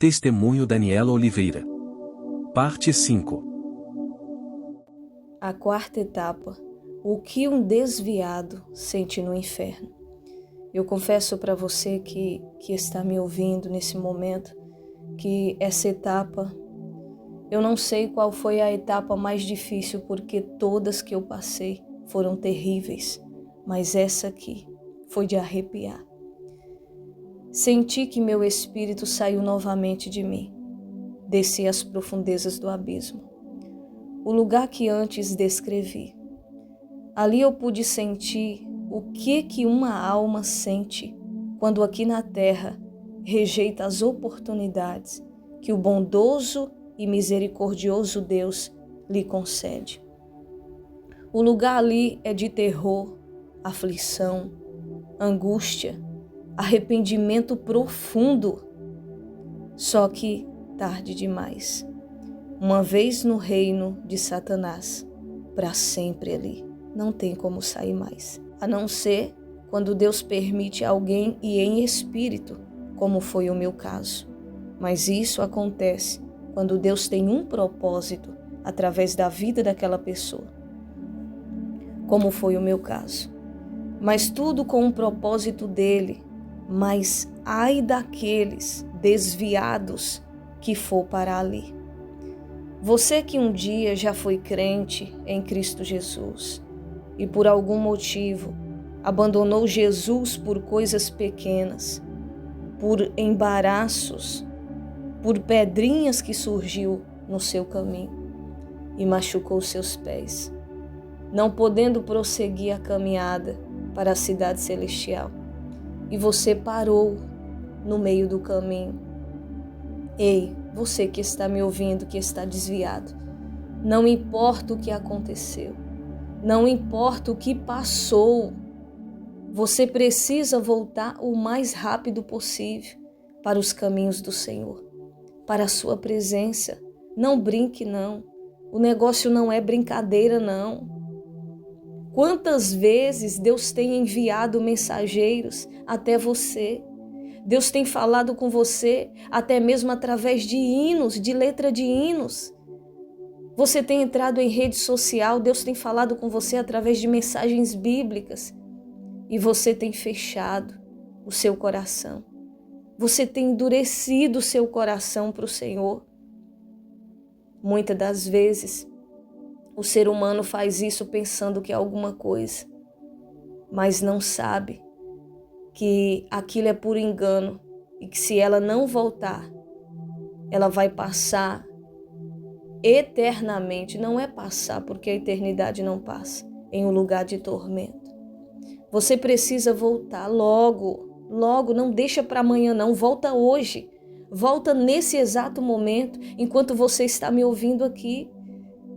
Testemunho Daniela Oliveira. Parte 5. A quarta etapa. O que um desviado sente no inferno. Eu confesso para você que está me ouvindo nesse momento, que essa etapa, eu não sei qual foi a etapa mais difícil, porque todas que eu passei foram terríveis, mas essa aqui foi de arrepiar. Senti que meu espírito saiu novamente de mim, desci às profundezas do abismo, o lugar que antes descrevi. Ali eu pude sentir o que uma alma sente quando aqui na terra rejeita as oportunidades que o bondoso e misericordioso Deus lhe concede. O lugar ali é de terror, aflição, angústia, arrependimento profundo. Só que tarde demais. Uma vez no reino de Satanás, para sempre ali. Não tem como sair mais. A não ser quando Deus permite alguém ir em espírito, como foi o meu caso. Mas isso acontece quando Deus tem um propósito através da vida daquela pessoa, como foi o meu caso. Mas tudo com um propósito dele. Mas ai daqueles desviados que for para ali. Você que um dia já foi crente em Cristo Jesus e por algum motivo abandonou Jesus por coisas pequenas, por embaraços, por pedrinhas que surgiu no seu caminho e machucou seus pés, não podendo prosseguir a caminhada para a cidade celestial. E você parou no meio do caminho. Ei, você que está me ouvindo, que está desviado, não importa o que aconteceu, não importa o que passou, você precisa voltar o mais rápido possível para os caminhos do Senhor, para a sua presença. Não brinque, não. O negócio não é brincadeira, não. Quantas vezes Deus tem enviado mensageiros até você? Deus tem falado com você até mesmo através de hinos, de letra de hinos. Você tem entrado em rede social, Deus tem falado com você através de mensagens bíblicas. E você tem fechado o seu coração. Você tem endurecido o seu coração para o Senhor. Muitas das vezes, o ser humano faz isso pensando que é alguma coisa, mas não sabe que aquilo é por engano e que se ela não voltar, ela vai passar eternamente. Não é passar, porque a eternidade não passa, em um lugar de tormento. Você precisa voltar logo, logo, não deixa para amanhã não, volta hoje. Volta nesse exato momento, enquanto você está me ouvindo aqui.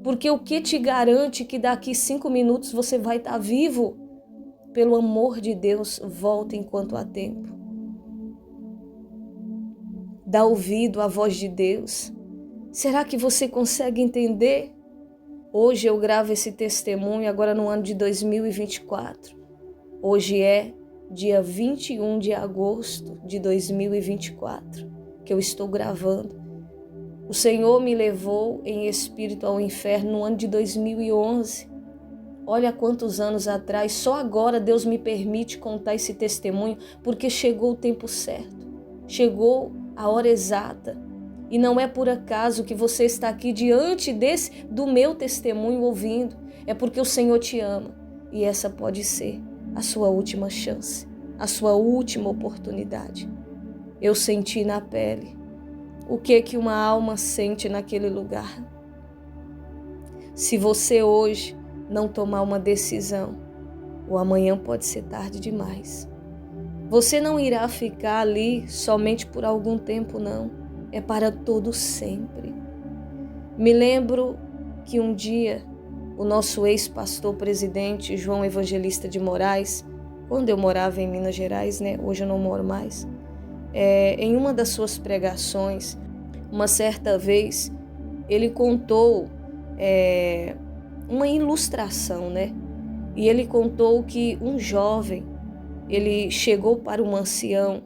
Porque o que te garante que daqui 5 minutos você vai estar vivo? Pelo amor de Deus, volta enquanto há tempo. Dá ouvido à voz de Deus. Será que você consegue entender? Hoje eu gravo esse testemunho agora no ano de 2024. Hoje é dia 21 de agosto de 2024 que eu estou gravando. O Senhor me levou em espírito ao inferno no ano de 2011. Olha quantos anos atrás. Só agora Deus me permite contar esse testemunho, porque chegou o tempo certo. Chegou a hora exata. E não é por acaso que você está aqui diante do meu testemunho ouvindo. É porque o Senhor te ama. E essa pode ser a sua última chance, a sua última oportunidade. Eu senti na pele o que uma alma sente naquele lugar. Se você hoje não tomar uma decisão, o amanhã pode ser tarde demais. Você não irá ficar ali somente por algum tempo, não. É para todo sempre. Me lembro que um dia o nosso ex-pastor presidente, João Evangelista de Moraes, quando eu morava em Minas Gerais, hoje eu não moro mais, em uma das suas pregações, uma certa vez, ele contou uma ilustração, E ele contou que um jovem, ele chegou para um ancião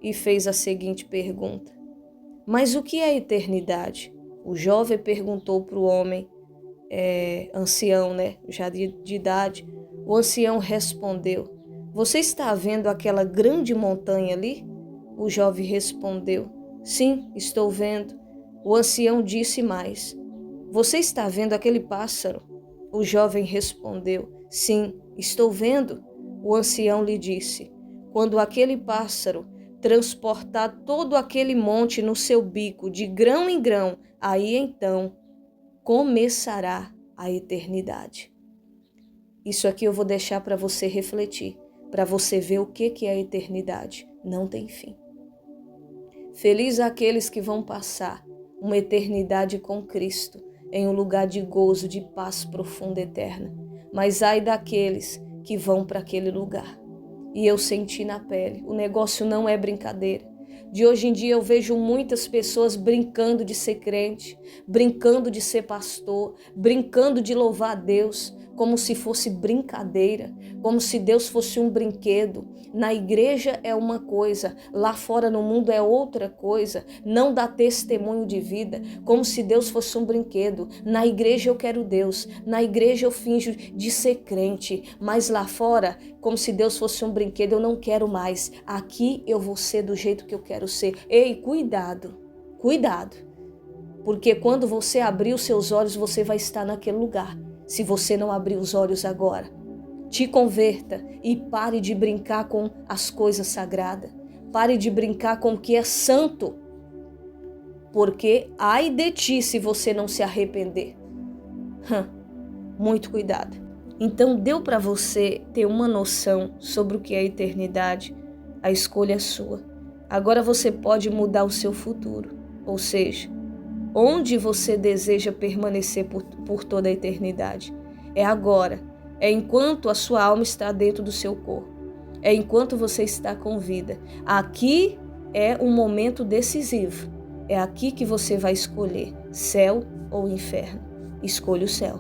e fez a seguinte pergunta: Mas o que é a eternidade? O jovem perguntou para o homem ancião, já de idade. O ancião respondeu: você está vendo aquela grande montanha ali? O jovem respondeu: sim, estou vendo. O ancião disse mais: você está vendo aquele pássaro? O jovem respondeu: sim, estou vendo. O ancião lhe disse: quando aquele pássaro transportar todo aquele monte no seu bico, de grão em grão, aí então começará a eternidade. Isso aqui eu vou deixar para você refletir, para você ver o que é a eternidade. Não tem fim. Feliz aqueles que vão passar uma eternidade com Cristo, em um lugar de gozo, de paz profunda e eterna. Mas ai daqueles que vão para aquele lugar. E eu senti na pele, o negócio não é brincadeira. De hoje em dia eu vejo muitas pessoas brincando de ser crente, brincando de ser pastor, brincando de louvar a Deus, como se fosse brincadeira, como se Deus fosse um brinquedo. Na igreja é uma coisa, lá fora no mundo é outra coisa, não dá testemunho de vida, como se Deus fosse um brinquedo. Na igreja eu quero Deus, na igreja eu finjo de ser crente, mas lá fora, como se Deus fosse um brinquedo, eu não quero mais. Aqui eu vou ser do jeito que eu quero ser. Ei, cuidado, cuidado, porque quando você abrir os seus olhos, você vai estar naquele lugar. Se você não abrir os olhos agora, te converta e pare de brincar com as coisas sagradas. Pare de brincar com o que é santo. Porque ai de ti se você não se arrepender. Muito cuidado. Então deu para você ter uma noção sobre o que é a eternidade. A escolha é sua. Agora você pode mudar o seu futuro. Ou seja, onde você deseja permanecer por toda a eternidade. É agora, é enquanto a sua alma está dentro do seu corpo, é enquanto você está com vida. Aqui é um momento decisivo, é aqui que você vai escolher céu ou inferno. Escolha o céu,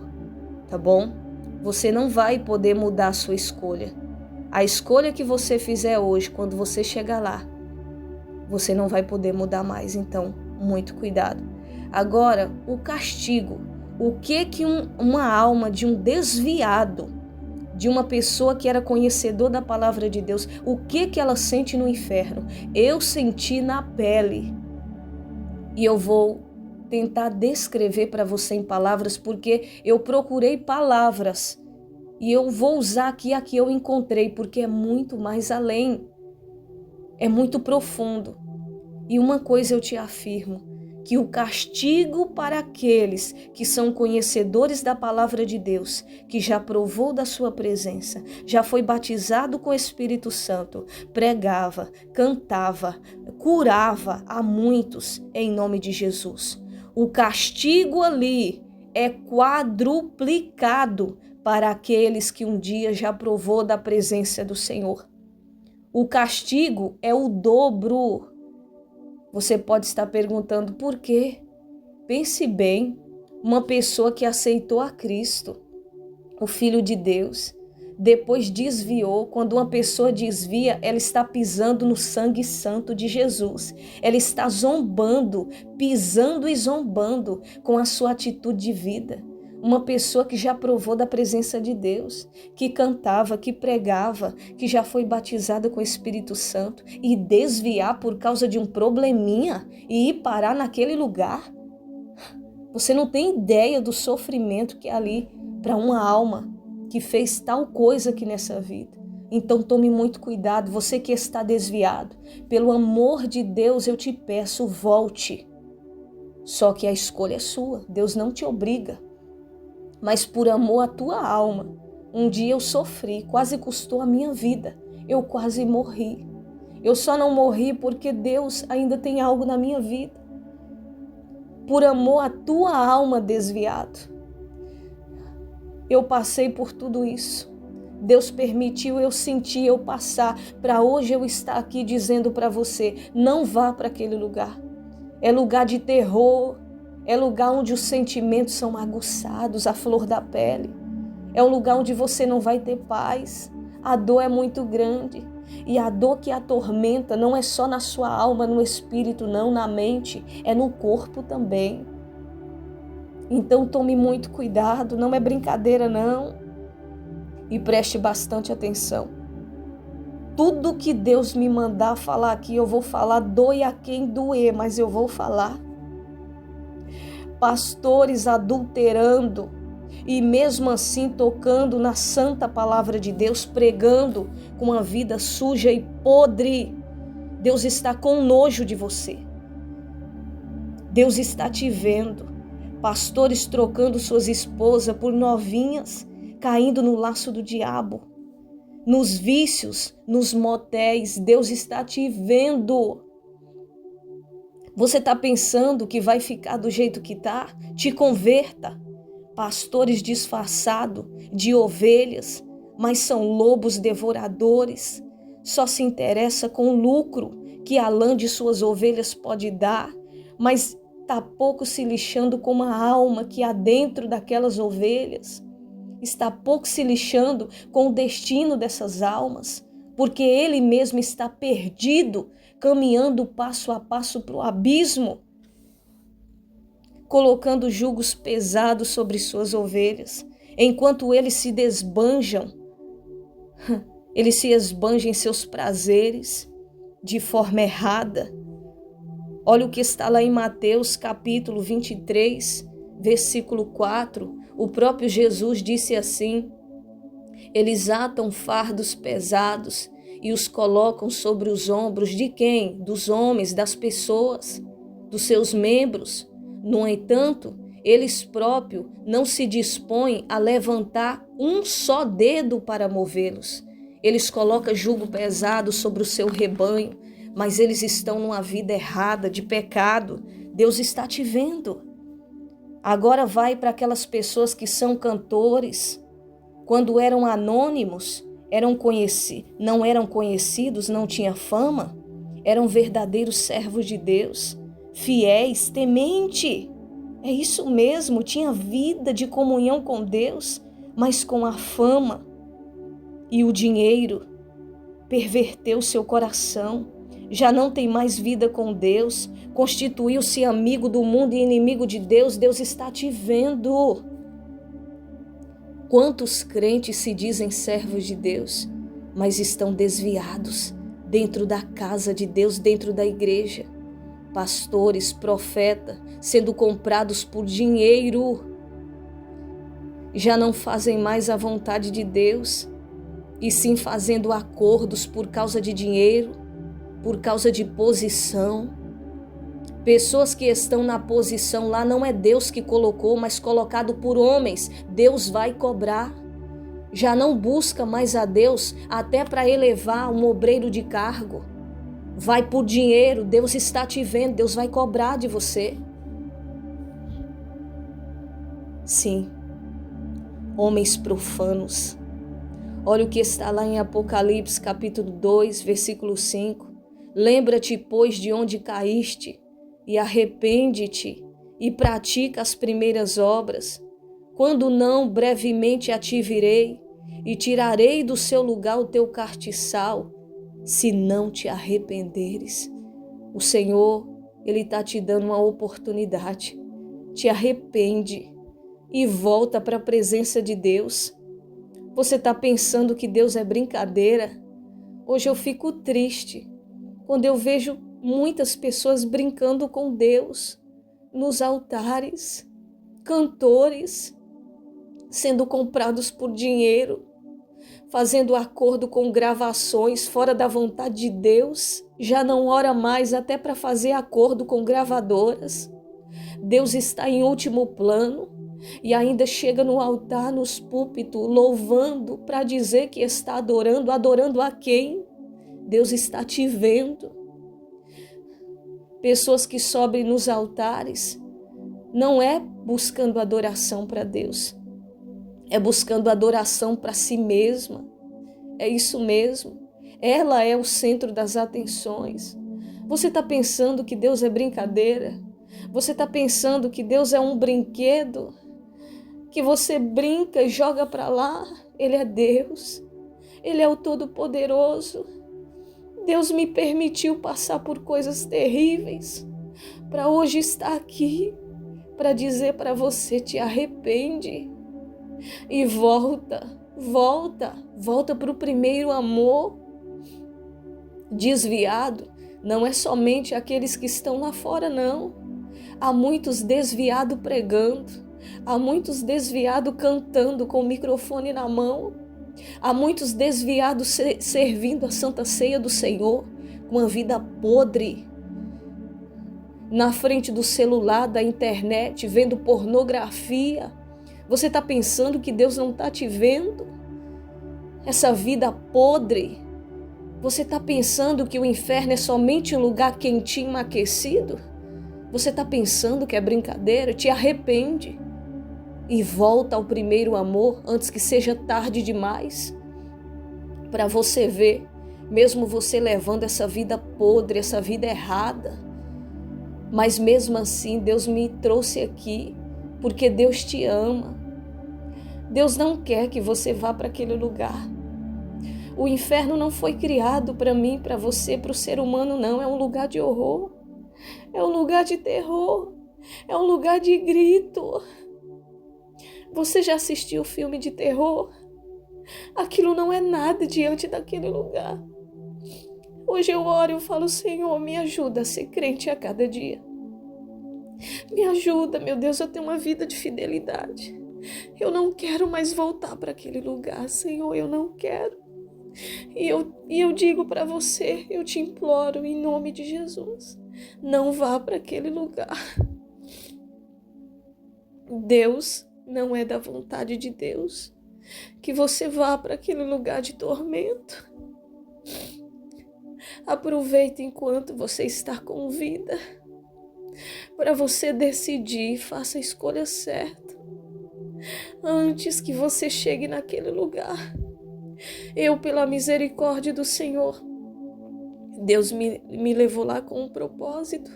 tá bom? Você não vai poder mudar a sua escolha. A escolha que você fizer hoje, quando você chegar lá, você não vai poder mudar mais, então muito cuidado. Agora, o castigo. O que uma alma de um desviado, de uma pessoa que era conhecedor da palavra de Deus, o que ela sente no inferno? Eu senti na pele. E eu vou tentar descrever para você em palavras, porque eu procurei palavras. E eu vou usar aqui a que eu encontrei, porque é muito mais além. É muito profundo. E uma coisa eu te afirmo, que o castigo para aqueles que são conhecedores da palavra de Deus, que já provou da sua presença, já foi batizado com o Espírito Santo, pregava, cantava, curava a muitos em nome de Jesus. O castigo ali é quadruplicado para aqueles que um dia já provou da presença do Senhor. O castigo é o dobro. Você pode estar perguntando por quê? Pense bem, uma pessoa que aceitou a Cristo, o Filho de Deus, depois desviou. Quando uma pessoa desvia, ela está pisando no sangue santo de Jesus. Ela está zombando, pisando e zombando com a sua atitude de vida. Uma pessoa que já provou da presença de Deus, que cantava, que pregava, que já foi batizada com o Espírito Santo e desviar por causa de um probleminha e ir parar naquele lugar. Você não tem ideia do sofrimento que é ali para uma alma que fez tal coisa aqui nessa vida. Então tome muito cuidado, você que está desviado. Pelo amor de Deus, eu te peço, volte. Só que a escolha é sua, Deus não te obriga. Mas por amor à tua alma, um dia eu sofri, quase custou a minha vida. Eu quase morri. Eu só não morri porque Deus ainda tem algo na minha vida. Por amor à tua alma desviado. Eu passei por tudo isso. Deus permitiu eu sentir, eu passar, para hoje eu estar aqui dizendo para você, não vá para aquele lugar. É lugar de terror. É lugar onde os sentimentos são aguçados, à flor da pele. É um lugar onde você não vai ter paz. A dor é muito grande. E a dor que atormenta não é só na sua alma, no espírito, não, na mente, é no corpo também. Então tome muito cuidado, não é brincadeira não. E preste bastante atenção. Tudo que Deus me mandar falar aqui, eu vou falar, doe a quem doer, mas eu vou falar. Pastores adulterando e mesmo assim tocando na santa palavra de Deus, pregando com uma vida suja e podre. Deus está com nojo de você. Deus está te vendo. Pastores trocando suas esposas por novinhas, caindo no laço do diabo. Nos vícios, nos motéis, Deus está te vendo. Você está pensando que vai ficar do jeito que está? Te converta. Pastores disfarçados de ovelhas, mas são lobos devoradores. Só se interessa com o lucro que a lã de suas ovelhas pode dar, mas está pouco se lixando com a alma que há dentro daquelas ovelhas. Está pouco se lixando com o destino dessas almas, porque ele mesmo está perdido, caminhando passo a passo para o abismo, colocando jugos pesados sobre suas ovelhas, enquanto eles se desbanjam, eles se esbanjam em seus prazeres de forma errada. Olha o que está lá em Mateus capítulo 23, versículo 4, o próprio Jesus disse assim: eles atam fardos pesados e os colocam sobre os ombros de quem? Dos homens, das pessoas, dos seus membros. No entanto, eles próprios não se dispõem a levantar um só dedo para movê-los. Eles colocam jugo pesado sobre o seu rebanho, mas eles estão numa vida errada, de pecado. Deus está te vendo. Agora vai para aquelas pessoas que são cantores. Quando eram anônimos, não eram conhecidos, não tinham fama, eram verdadeiros servos de Deus, fiéis, temente. É isso mesmo, tinha vida de comunhão com Deus, mas com a fama e o dinheiro perverteu seu coração. Já não tem mais vida com Deus, constituiu-se amigo do mundo e inimigo de Deus. Deus está te vendo. Quantos crentes se dizem servos de Deus, mas estão desviados dentro da casa de Deus, dentro da igreja. Pastores, profetas, sendo comprados por dinheiro, já não fazem mais a vontade de Deus, e sim fazendo acordos por causa de dinheiro, por causa de posição. Pessoas que estão na posição lá não é Deus que colocou, mas colocado por homens. Deus vai cobrar. Já não busca mais a Deus até para elevar um obreiro de cargo. Vai por dinheiro, Deus está te vendo, Deus vai cobrar de você. Sim, homens profanos. Olha o que está lá em Apocalipse capítulo 2, versículo 5. Lembra-te, pois, de onde caíste, e arrepende-te, e pratica as primeiras obras. Quando não, brevemente a ti virei, e tirarei do seu lugar o teu castiçal, se não te arrependeres. O Senhor, Ele está te dando uma oportunidade. Te arrepende e volta para a presença de Deus. Você está pensando que Deus é brincadeira? Hoje eu fico triste quando eu vejo muitas pessoas brincando com Deus nos altares, cantores sendo comprados por dinheiro, fazendo acordo com gravações fora da vontade de Deus, já não ora mais até para fazer acordo com gravadoras. Deus está em último plano e ainda chega no altar, nos púlpitos, louvando para dizer que está adorando. Adorando a quem? Deus está te vendo. Pessoas que sobem nos altares não é buscando adoração para Deus, é buscando adoração para si mesma. É isso mesmo. Ela é o centro das atenções. Você está pensando que Deus é brincadeira? Você está pensando que Deus é um brinquedo? Que você brinca e joga para lá? Ele é Deus. Ele é o Todo-Poderoso. Deus me permitiu passar por coisas terríveis para hoje estar aqui, para dizer para você: te arrepende e volta para o primeiro amor. Desviado não é somente aqueles que estão lá fora, não. Há muitos desviados pregando, há muitos desviados cantando com o microfone na mão, há muitos desviados servindo a Santa Ceia do Senhor com a vida podre, na frente do celular, da internet, vendo pornografia. Você está pensando que Deus não está te vendo? Essa vida podre. Você está pensando que o inferno é somente um lugar quentinho, aquecido? Você está pensando que é brincadeira? Te arrepende e volta ao primeiro amor antes que seja tarde demais. Para você ver, mesmo você levando essa vida podre, essa vida errada, mas mesmo assim Deus me trouxe aqui porque Deus te ama. Deus não quer que você vá para aquele lugar. O inferno não foi criado para mim, para você, para o ser humano, não. É um lugar de horror. É um lugar de terror. É um lugar de grito. Você já assistiu filme de terror? Aquilo não é nada diante daquele lugar. Hoje eu oro e eu falo: Senhor, me ajuda a ser crente a cada dia. Me ajuda, meu Deus, eu tenho uma vida de fidelidade. Eu não quero mais voltar para aquele lugar, Senhor, eu não quero. E eu digo para você, eu te imploro em nome de Jesus, não vá para aquele lugar. Deus, não é da vontade de Deus que você vá para aquele lugar de tormento. Aproveite enquanto você está com vida, para você decidir, faça a escolha certa, antes que você chegue naquele lugar. Eu, pela misericórdia do Senhor, Deus me levou lá com um propósito.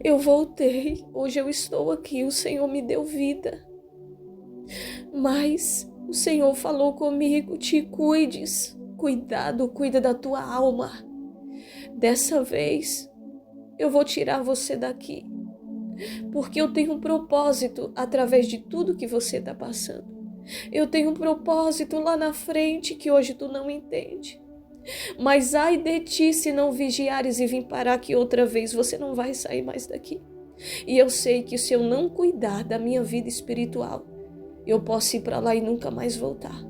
Eu voltei, hoje eu estou aqui, o Senhor me deu vida. Mas o Senhor falou comigo: te cuides, cuidado, cuida da tua alma. Dessa vez, eu vou tirar você daqui, porque eu tenho um propósito através de tudo que você está passando. Eu tenho um propósito lá na frente que hoje tu não entende. Mas ai de ti se não vigiares e vir parar aqui outra vez, você não vai sair mais daqui. E eu sei que se eu não cuidar da minha vida espiritual, eu posso ir para lá e nunca mais voltar.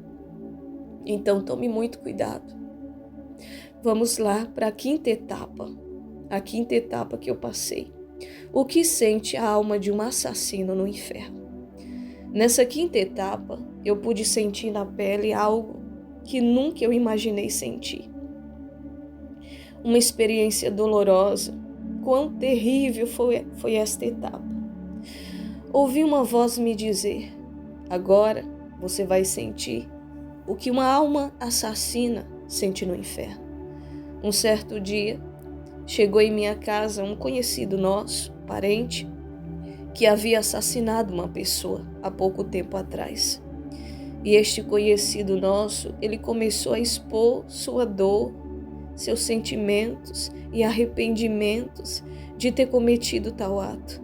Então tome muito cuidado. Vamos lá para a quinta etapa que eu passei. O que sente a alma de um assassino no inferno? Nessa quinta etapa, eu pude sentir na pele algo que nunca eu imaginei sentir. Uma experiência dolorosa. Quão terrível foi esta etapa. Ouvi uma voz me dizer: agora você vai sentir o que uma alma assassina sente no inferno. Um certo dia, chegou em minha casa um conhecido nosso, parente, que havia assassinado uma pessoa há pouco tempo atrás. E este conhecido nosso, ele começou a expor sua dor, seus sentimentos e arrependimentos de ter cometido tal ato.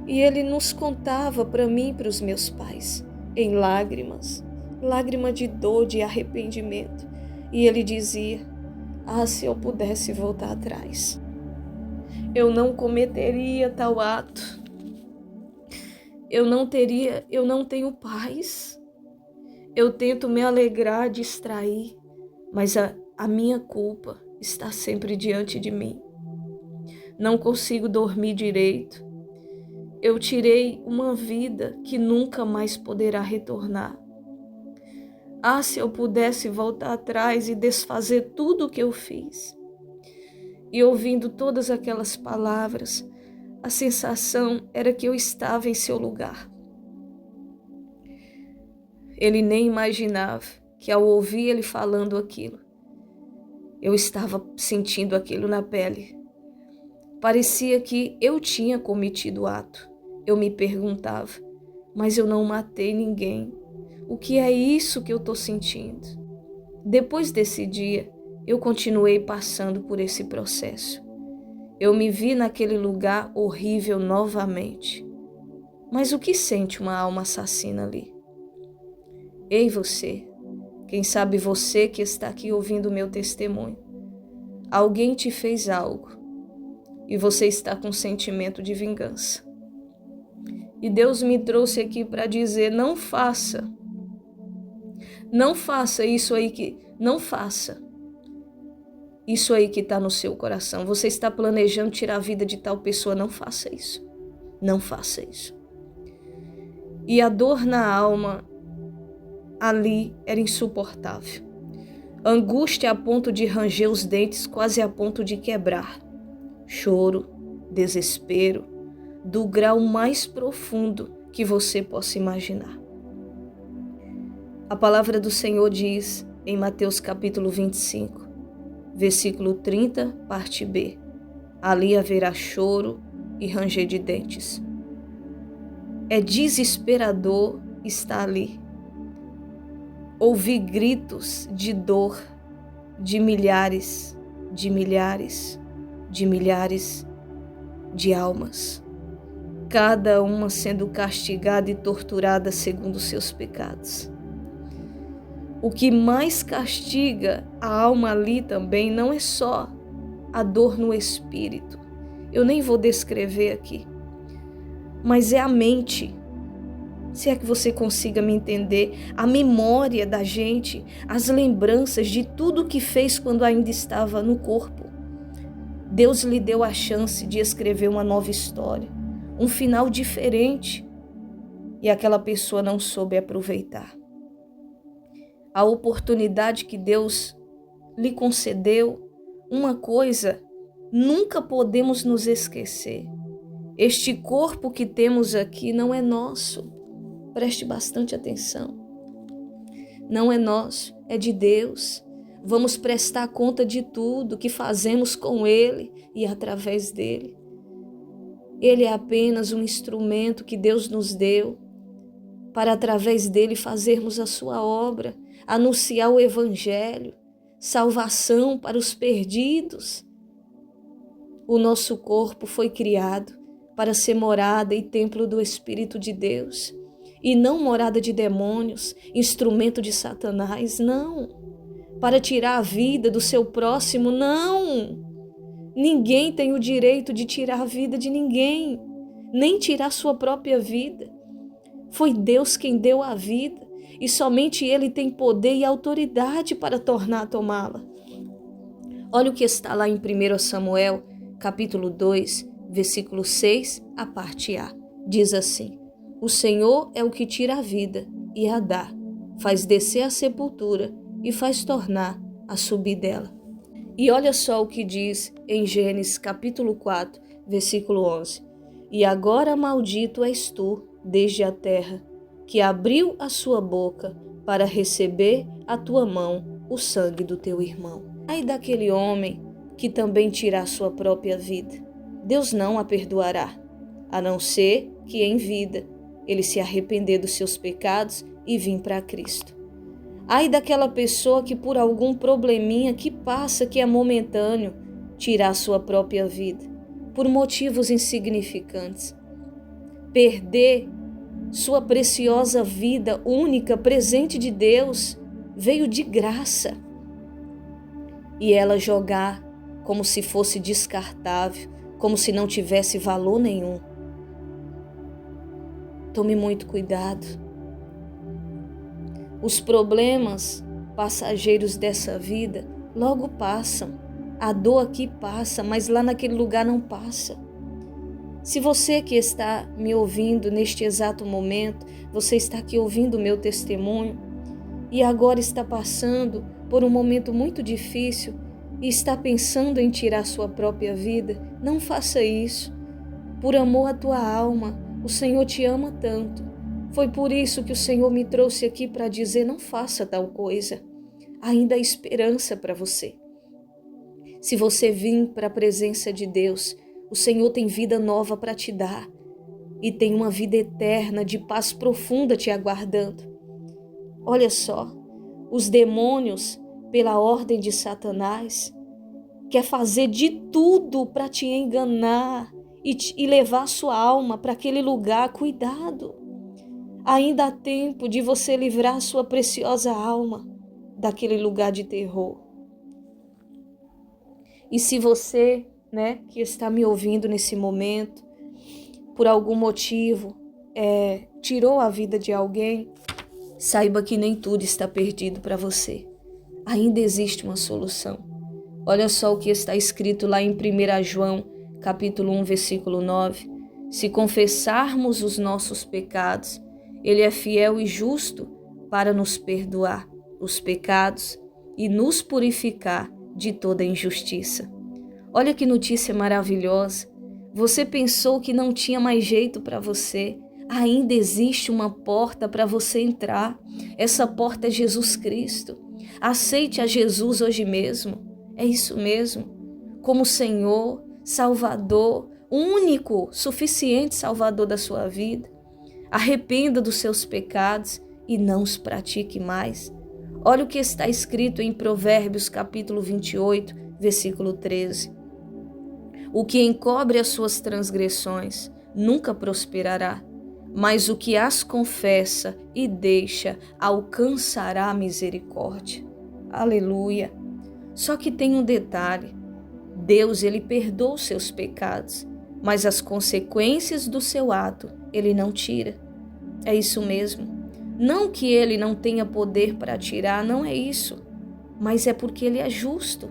E ele nos contava para mim e para os meus pais, em lágrimas de dor, de arrependimento. E ele dizia: se eu pudesse voltar atrás, eu não cometeria tal ato. Eu não tenho paz. Eu tento me alegrar, distrair, mas a minha culpa está sempre diante de mim. Não consigo dormir direito. Eu tirei uma vida que nunca mais poderá retornar. Se eu pudesse voltar atrás e desfazer tudo o que eu fiz. E ouvindo todas aquelas palavras, a sensação era que eu estava em seu lugar. Ele nem imaginava que ao ouvir ele falando aquilo, eu estava sentindo aquilo na pele. Parecia que eu tinha cometido o ato. Eu me perguntava: mas eu não matei ninguém. O que é isso que eu estou sentindo? Depois desse dia, eu continuei passando por esse processo. Eu me vi naquele lugar horrível novamente. Mas o que sente uma alma assassina ali? Ei você, quem sabe você que está aqui ouvindo o meu testemunho. Alguém te fez algo e você está com sentimento de vingança. E Deus me trouxe aqui para dizer, não faça. Não faça isso aí que... Não faça. Isso aí que está no seu coração. Você está planejando tirar a vida de tal pessoa. Não faça isso. Não faça isso. E a dor na alma ali era insuportável. Angústia a ponto de ranger os dentes, quase a ponto de quebrar. Choro, desespero, do grau mais profundo que você possa imaginar. A palavra do Senhor diz em Mateus capítulo 25, versículo 30, parte B. Ali haverá choro e ranger de dentes. É desesperador estar ali. Ouvir gritos de dor de milhares, de milhares, de milhares de almas, cada uma sendo castigada e torturada segundo seus pecados. O que mais castiga a alma ali também não é só a dor no espírito, eu nem vou descrever aqui, mas é a mente. Se é que você consiga me entender, a memória da gente, as lembranças de tudo que fez quando ainda estava no corpo. Deus lhe deu a chance de escrever uma nova história, um final diferente, e aquela pessoa não soube aproveitar. A oportunidade que Deus lhe concedeu, uma coisa nunca podemos nos esquecer. Este corpo que temos aqui não é nosso. Preste bastante atenção. Não é nosso, é de Deus. Vamos prestar conta de tudo que fazemos com Ele e através dele. Ele é apenas um instrumento que Deus nos deu para, através dele, fazermos a sua obra, anunciar o Evangelho, salvação para os perdidos. O nosso corpo foi criado para ser morada e templo do Espírito de Deus. E não morada de demônios, instrumento de Satanás, não. Para tirar a vida do seu próximo, não. Ninguém tem o direito de tirar a vida de ninguém, nem tirar sua própria vida. Foi Deus quem deu a vida e somente Ele tem poder e autoridade para tornar a tomá-la. Olha o que está lá em 1 Samuel, capítulo 2, versículo 6, a parte A. Diz assim: o Senhor é o que tira a vida e a dá, faz descer a sepultura e faz tornar a subir dela. E olha só o que diz em Gênesis capítulo 4, versículo 11. E agora maldito és tu desde a terra, que abriu a sua boca para receber à tua mão o sangue do teu irmão. Ai daquele homem que também tirar sua própria vida. Deus não a perdoará, a não ser que em vida ele se arrepender dos seus pecados e vir para Cristo. Ai daquela pessoa que por algum probleminha que passa, que é momentâneo, tirar sua própria vida, por motivos insignificantes. Perder sua preciosa vida única, presente de Deus, veio de graça. E ela jogar como se fosse descartável, como se não tivesse valor nenhum. Tome muito cuidado. Os problemas passageiros dessa vida logo passam. A dor aqui passa, mas lá naquele lugar não passa. Se você que está me ouvindo neste exato momento, você está aqui ouvindo o meu testemunho e agora está passando por um momento muito difícil e está pensando em tirar sua própria vida, não faça isso. Por amor à tua alma, o Senhor te ama tanto. Foi por isso que o Senhor me trouxe aqui para dizer, não faça tal coisa. Ainda há esperança para você. Se você vir para a presença de Deus, o Senhor tem vida nova para te dar e tem uma vida eterna de paz profunda te aguardando. Olha só, os demônios pela ordem de Satanás, quer fazer de tudo para te enganar e levar sua alma para aquele lugar. Cuidado! Ainda há tempo de você livrar sua preciosa alma daquele lugar de terror. E se você, que está me ouvindo nesse momento, por algum motivo, tirou a vida de alguém, saiba que nem tudo está perdido para você. Ainda existe uma solução. Olha só o que está escrito lá em 1 João, capítulo 1, versículo 9. Se confessarmos os nossos pecados, Ele é fiel e justo para nos perdoar os pecados e nos purificar de toda injustiça. Olha que notícia maravilhosa. Você pensou que não tinha mais jeito para você. Ainda existe uma porta para você entrar. Essa porta é Jesus Cristo. Aceite a Jesus hoje mesmo. É isso mesmo. Como Senhor, Salvador, único, suficiente Salvador da sua vida. Arrependa dos seus pecados e não os pratique mais. Olha o que está escrito em Provérbios capítulo 28, versículo 13. O que encobre as suas transgressões nunca prosperará, mas o que as confessa e deixa alcançará a misericórdia. Aleluia! Só que tem um detalhe. Deus, Ele perdoa os seus pecados, mas as consequências do seu ato, Ele não tira. É isso mesmo. Não que Ele não tenha poder para tirar, não é isso. Mas é porque Ele é justo.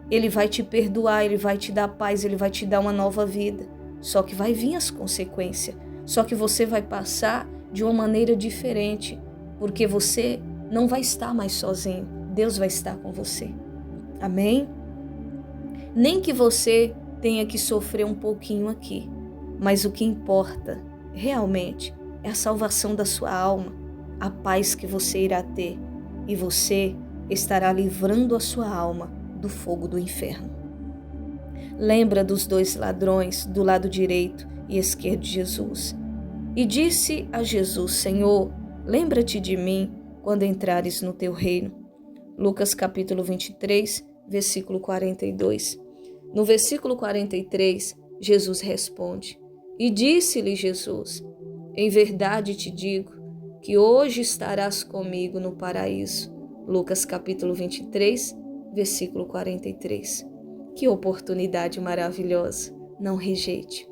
Ele vai te perdoar, Ele vai te dar paz, Ele vai te dar uma nova vida. Só que vai vir as consequências. Só que você vai passar de uma maneira diferente, porque você não vai estar mais sozinho. Deus vai estar com você. Amém? Nem que você tenha que sofrer um pouquinho aqui, mas o que importa realmente é a salvação da sua alma, a paz que você irá ter, e você estará livrando a sua alma do fogo do inferno. Lembra dos 2 ladrões do lado direito e esquerdo de Jesus. E disse a Jesus: Senhor, lembra-te de mim quando entrares no teu reino. Lucas capítulo 23, versículo 42. No versículo 43, Jesus responde: E disse-lhe Jesus: Em verdade te digo que hoje estarás comigo no paraíso. Lucas capítulo 23, versículo 43. Que oportunidade maravilhosa, não rejeite.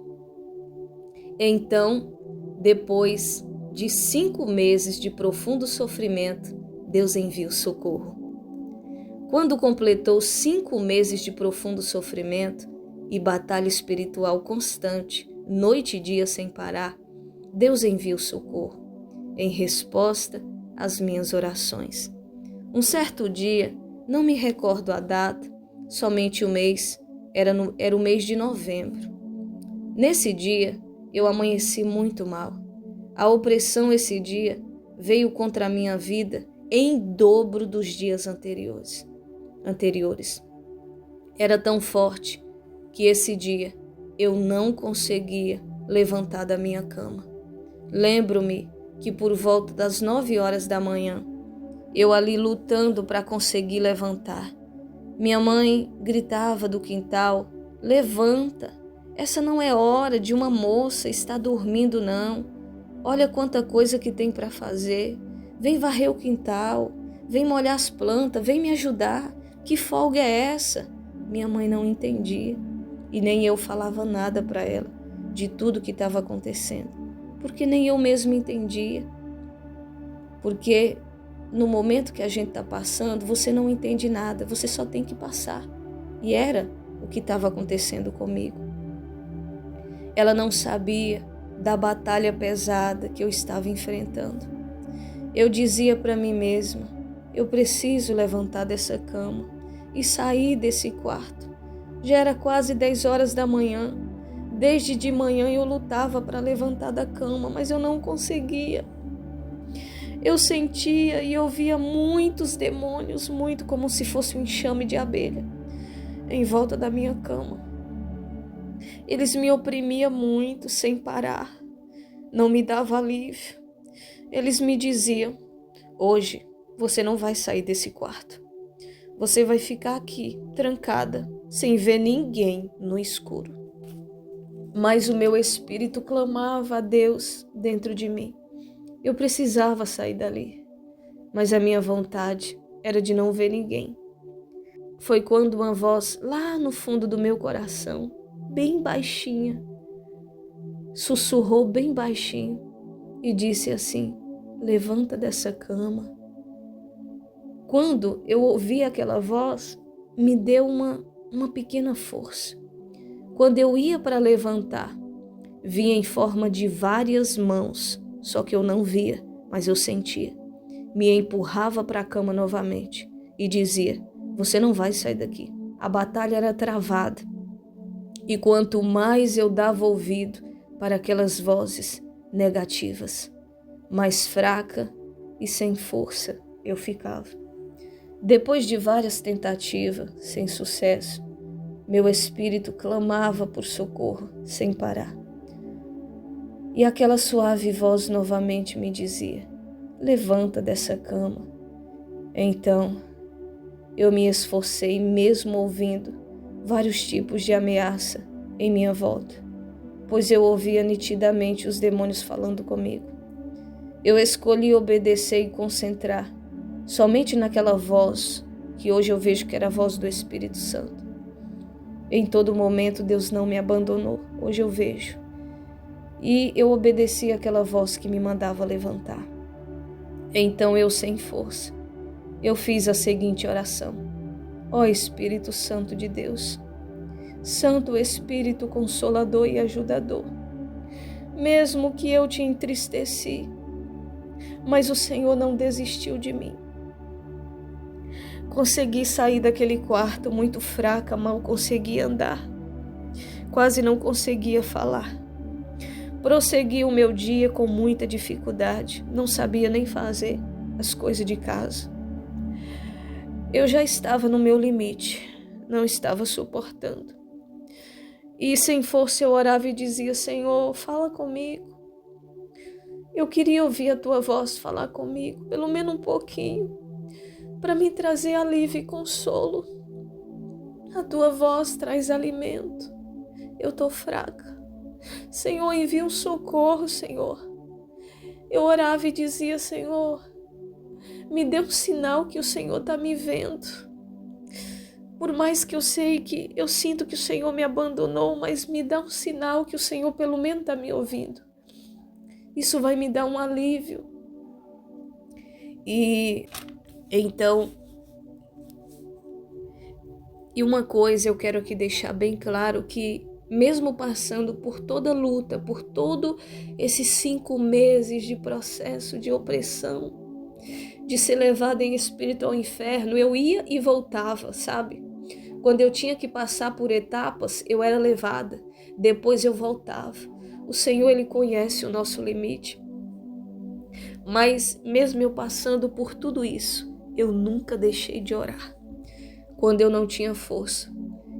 Então, depois de 5 meses de profundo sofrimento, Deus envia o socorro. Quando completou 5 meses de profundo sofrimento e batalha espiritual constante, noite e dia sem parar, Deus envia o socorro, em resposta às minhas orações. Um certo dia, não me recordo a data, somente o mês, era o mês de novembro. Nesse dia, eu amanheci muito mal. A opressão esse dia veio contra a minha vida em dobro dos dias anteriores. Era tão forte que esse dia eu não conseguia levantar da minha cama. Lembro-me que por volta das 9 horas da manhã, eu ali lutando para conseguir levantar, minha mãe gritava do quintal: levanta, essa não é hora de uma moça estar dormindo não. Olha quanta coisa que tem para fazer. Vem varrer o quintal, vem molhar as plantas, vem me ajudar. Que folga é essa? Minha mãe não entendia e nem eu falava nada para ela de tudo que estava acontecendo, porque nem eu mesma entendia. Porque no momento que a gente está passando, você não entende nada, você só tem que passar. E era o que estava acontecendo comigo. Ela não sabia da batalha pesada que eu estava enfrentando. Eu dizia para mim mesma: eu preciso levantar dessa cama e sair desse quarto. Já era quase 10 horas da manhã. Desde de manhã eu lutava para levantar da cama, mas eu não conseguia. Eu sentia e ouvia muitos demônios, muito como se fosse um enxame de abelha, em volta da minha cama. Eles me oprimiam muito, sem parar. Não me dava alívio. Eles me diziam: hoje você não vai sair desse quarto. Você vai ficar aqui, trancada, sem ver ninguém no escuro. Mas o meu espírito clamava a Deus dentro de mim. Eu precisava sair dali, mas a minha vontade era de não ver ninguém. Foi quando uma voz lá no fundo do meu coração, bem baixinha, sussurrou bem baixinho e disse assim: levanta dessa cama. Quando eu ouvi aquela voz, me deu uma pequena força. Quando eu ia para levantar, vinha em forma de várias mãos, só que eu não via, mas eu sentia. Me empurrava para a cama novamente e dizia: você não vai sair daqui. A batalha era travada. E quanto mais eu dava ouvido para aquelas vozes negativas, mais fraca e sem força eu ficava. Depois de várias tentativas, sem sucesso, meu espírito clamava por socorro sem parar. E aquela suave voz novamente me dizia: levanta dessa cama. Então, eu me esforcei mesmo ouvindo vários tipos de ameaça em minha volta, pois eu ouvia nitidamente os demônios falando comigo. Eu escolhi obedecer e concentrar somente naquela voz que hoje eu vejo que era a voz do Espírito Santo. Em todo momento Deus não me abandonou, hoje eu vejo. E eu obedeci àquela voz que me mandava levantar. Então eu, sem força, eu fiz a seguinte oração: ó Espírito Santo de Deus, Santo Espírito Consolador e Ajudador, mesmo que eu te entristeci, mas o Senhor não desistiu de mim. Consegui sair daquele quarto muito fraca, mal conseguia andar, quase não conseguia falar. Prossegui o meu dia com muita dificuldade, não sabia nem fazer as coisas de casa. Eu já estava no meu limite, não estava suportando. E sem força eu orava e dizia: Senhor, fala comigo. Eu queria ouvir a tua voz falar comigo, pelo menos um pouquinho, para me trazer alívio e consolo. A tua voz traz alimento. Eu estou fraca. Senhor, envia um socorro, Senhor. Eu orava e dizia: Senhor, me dê um sinal que o Senhor está me vendo. Por mais que eu sinto que o Senhor me abandonou, mas me dá um sinal que o Senhor pelo menos está me ouvindo. Isso vai me dar um alívio. E uma coisa eu quero aqui deixar bem claro, que mesmo passando por toda luta, por todo esses 5 meses de processo de opressão, de ser levada em espírito ao inferno, eu ia e voltava, sabe? Quando eu tinha que passar por etapas, eu era levada, depois eu voltava. O Senhor, Ele conhece o nosso limite. Mas mesmo eu passando por tudo isso, eu nunca deixei de orar. Quando eu não tinha força,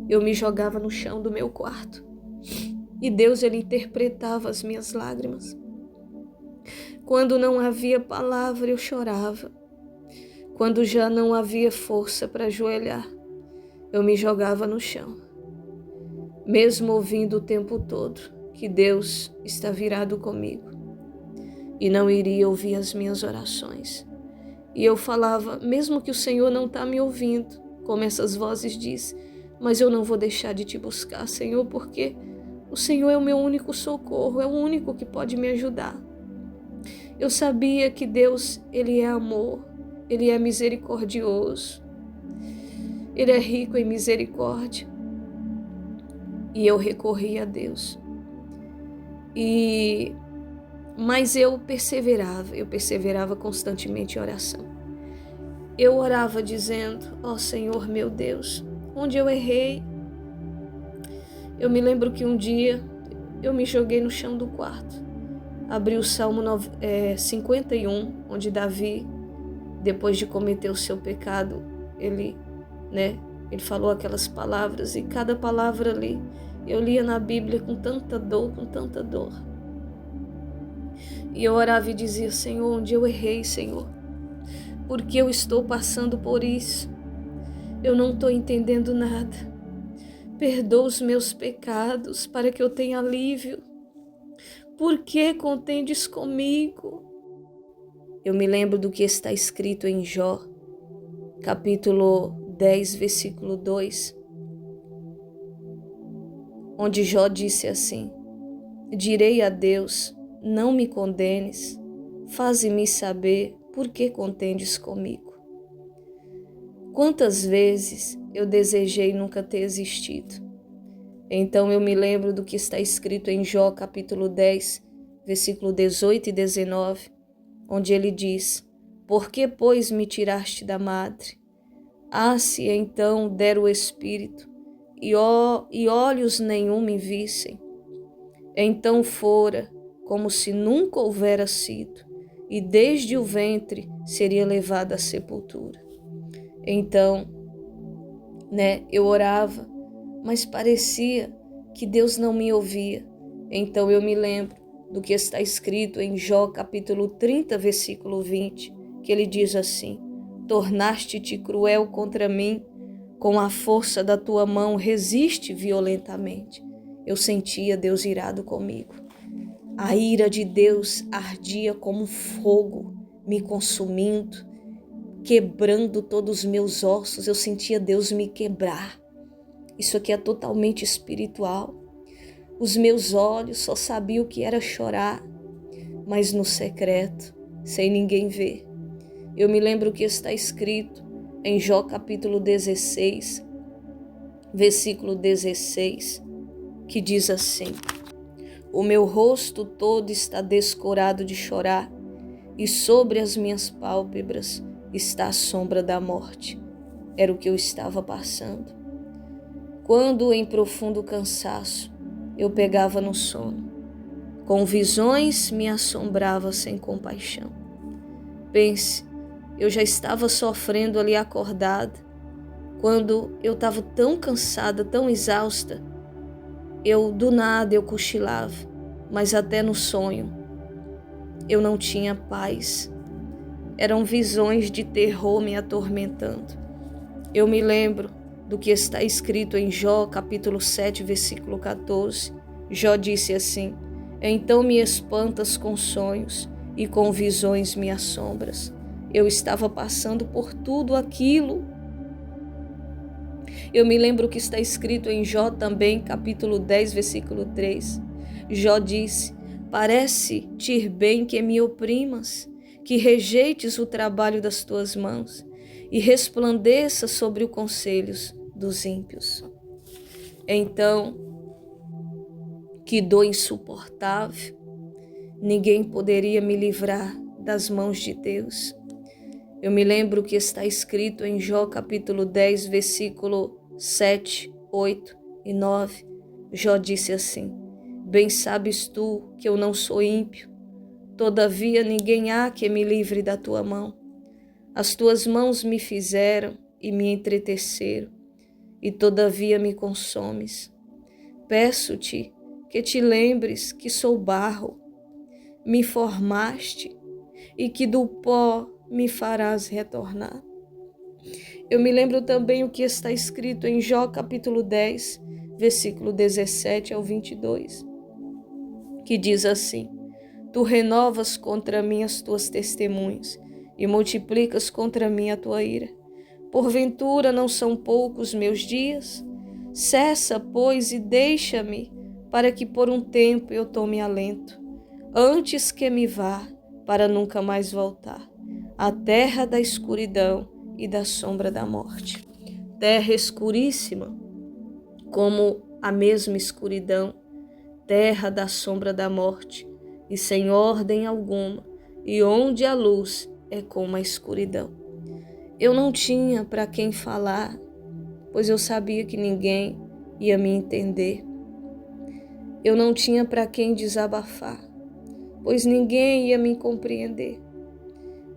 eu me jogava no chão do meu quarto. E Deus, Ele interpretava as minhas lágrimas. Quando não havia palavra, eu chorava. Quando já não havia força para ajoelhar, eu me jogava no chão. Mesmo ouvindo o tempo todo que Deus está virado comigo e não iria ouvir as minhas orações. E eu falava: mesmo que o Senhor não está me ouvindo, como essas vozes dizem, mas eu não vou deixar de te buscar, Senhor, porque o Senhor é o meu único socorro, é o único que pode me ajudar. Eu sabia que Deus, Ele é amor, Ele é misericordioso, Ele é rico em misericórdia. E eu recorri a Deus. Mas eu perseverava constantemente em oração. Eu orava dizendo: ó Senhor meu Deus, onde eu errei? Eu me lembro que um dia eu me joguei no chão do quarto, abri o Salmo 51, onde Davi, depois de cometer o seu pecado, ele falou aquelas palavras, e cada palavra ali eu lia na Bíblia com tanta dor. E eu orava e dizia: Senhor, onde eu errei, Senhor? Porque eu estou passando por isso? eu não estou entendendo nada. Perdoa os meus pecados para que eu tenha alívio. Por que contendes comigo? Eu me lembro do que está escrito em Jó, capítulo 10, versículo 2, onde Jó disse assim: direi a Deus, não me condenes, faze-me saber por que contendes comigo. Quantas vezes eu desejei nunca ter existido. Então eu me lembro do que está escrito em Jó capítulo 10, versículo 18 e 19, onde ele diz: por que, pois, me tiraste da madre? Ah, se então der o Espírito, e olhos nenhum me vissem. Então fora como se nunca houvera sido, e desde o ventre seria levada à sepultura. Então, eu orava, mas parecia que Deus não me ouvia. Então eu me lembro do que está escrito em Jó capítulo 30, versículo 20, que ele diz assim: tornaste-te cruel contra mim, com a força da tua mão resiste violentamente. Eu sentia Deus irado comigo. A ira de Deus ardia como fogo, me consumindo, quebrando todos os meus ossos. Eu sentia Deus me quebrar. Isso aqui é totalmente espiritual. Os meus olhos só sabiam o que era chorar, mas no secreto, sem ninguém ver. Eu me lembro que está escrito em Jó capítulo 16, versículo 16, que diz assim: o meu rosto todo está descorado de chorar, e sobre as minhas pálpebras está a sombra da morte. Era o que eu estava passando. Quando em profundo cansaço eu pegava no sono, com visões me assombrava sem compaixão. Pense, eu já estava sofrendo ali acordada, quando eu estava tão cansada, tão exausta, do nada eu cochilava, mas até no sonho eu não tinha paz. Eram visões de terror me atormentando. Eu me lembro do que está escrito em Jó, capítulo 7, versículo 14. Jó disse assim: então me espantas com sonhos e com visões me assombras. Eu estava passando por tudo aquilo. Eu me lembro que está escrito em Jó também, capítulo 10, versículo 3. Jó disse: parece-te ir bem que me oprimas, que rejeites o trabalho das tuas mãos e resplandeça sobre os conselhos dos ímpios. Então, que dor insuportável, ninguém poderia me livrar das mãos de Deus. Eu me lembro que está escrito em Jó capítulo 10, versículo 7, 8 e 9. Jó disse assim: bem sabes tu que eu não sou ímpio, todavia ninguém há que me livre da tua mão. As tuas mãos me fizeram e me entreteceram, e todavia me consomes. Peço-te que te lembres que sou barro, me formaste e que do pó me farás retornar. Eu me lembro também o que está escrito em Jó capítulo 10, versículo 17 ao 22, que diz assim: tu renovas contra mim as tuas testemunhas e multiplicas contra mim a tua ira. Porventura não são poucos meus dias? Cessa, pois, e deixa-me, para que por um tempo eu tome alento, antes que me vá, para nunca mais voltar, à terra da escuridão e da sombra da morte. Terra escuríssima, como a mesma escuridão, terra da sombra da morte, e sem ordem alguma, e onde a luz é como a escuridão. Eu não tinha para quem falar, pois eu sabia que ninguém ia me entender. Eu não tinha para quem desabafar, pois ninguém ia me compreender.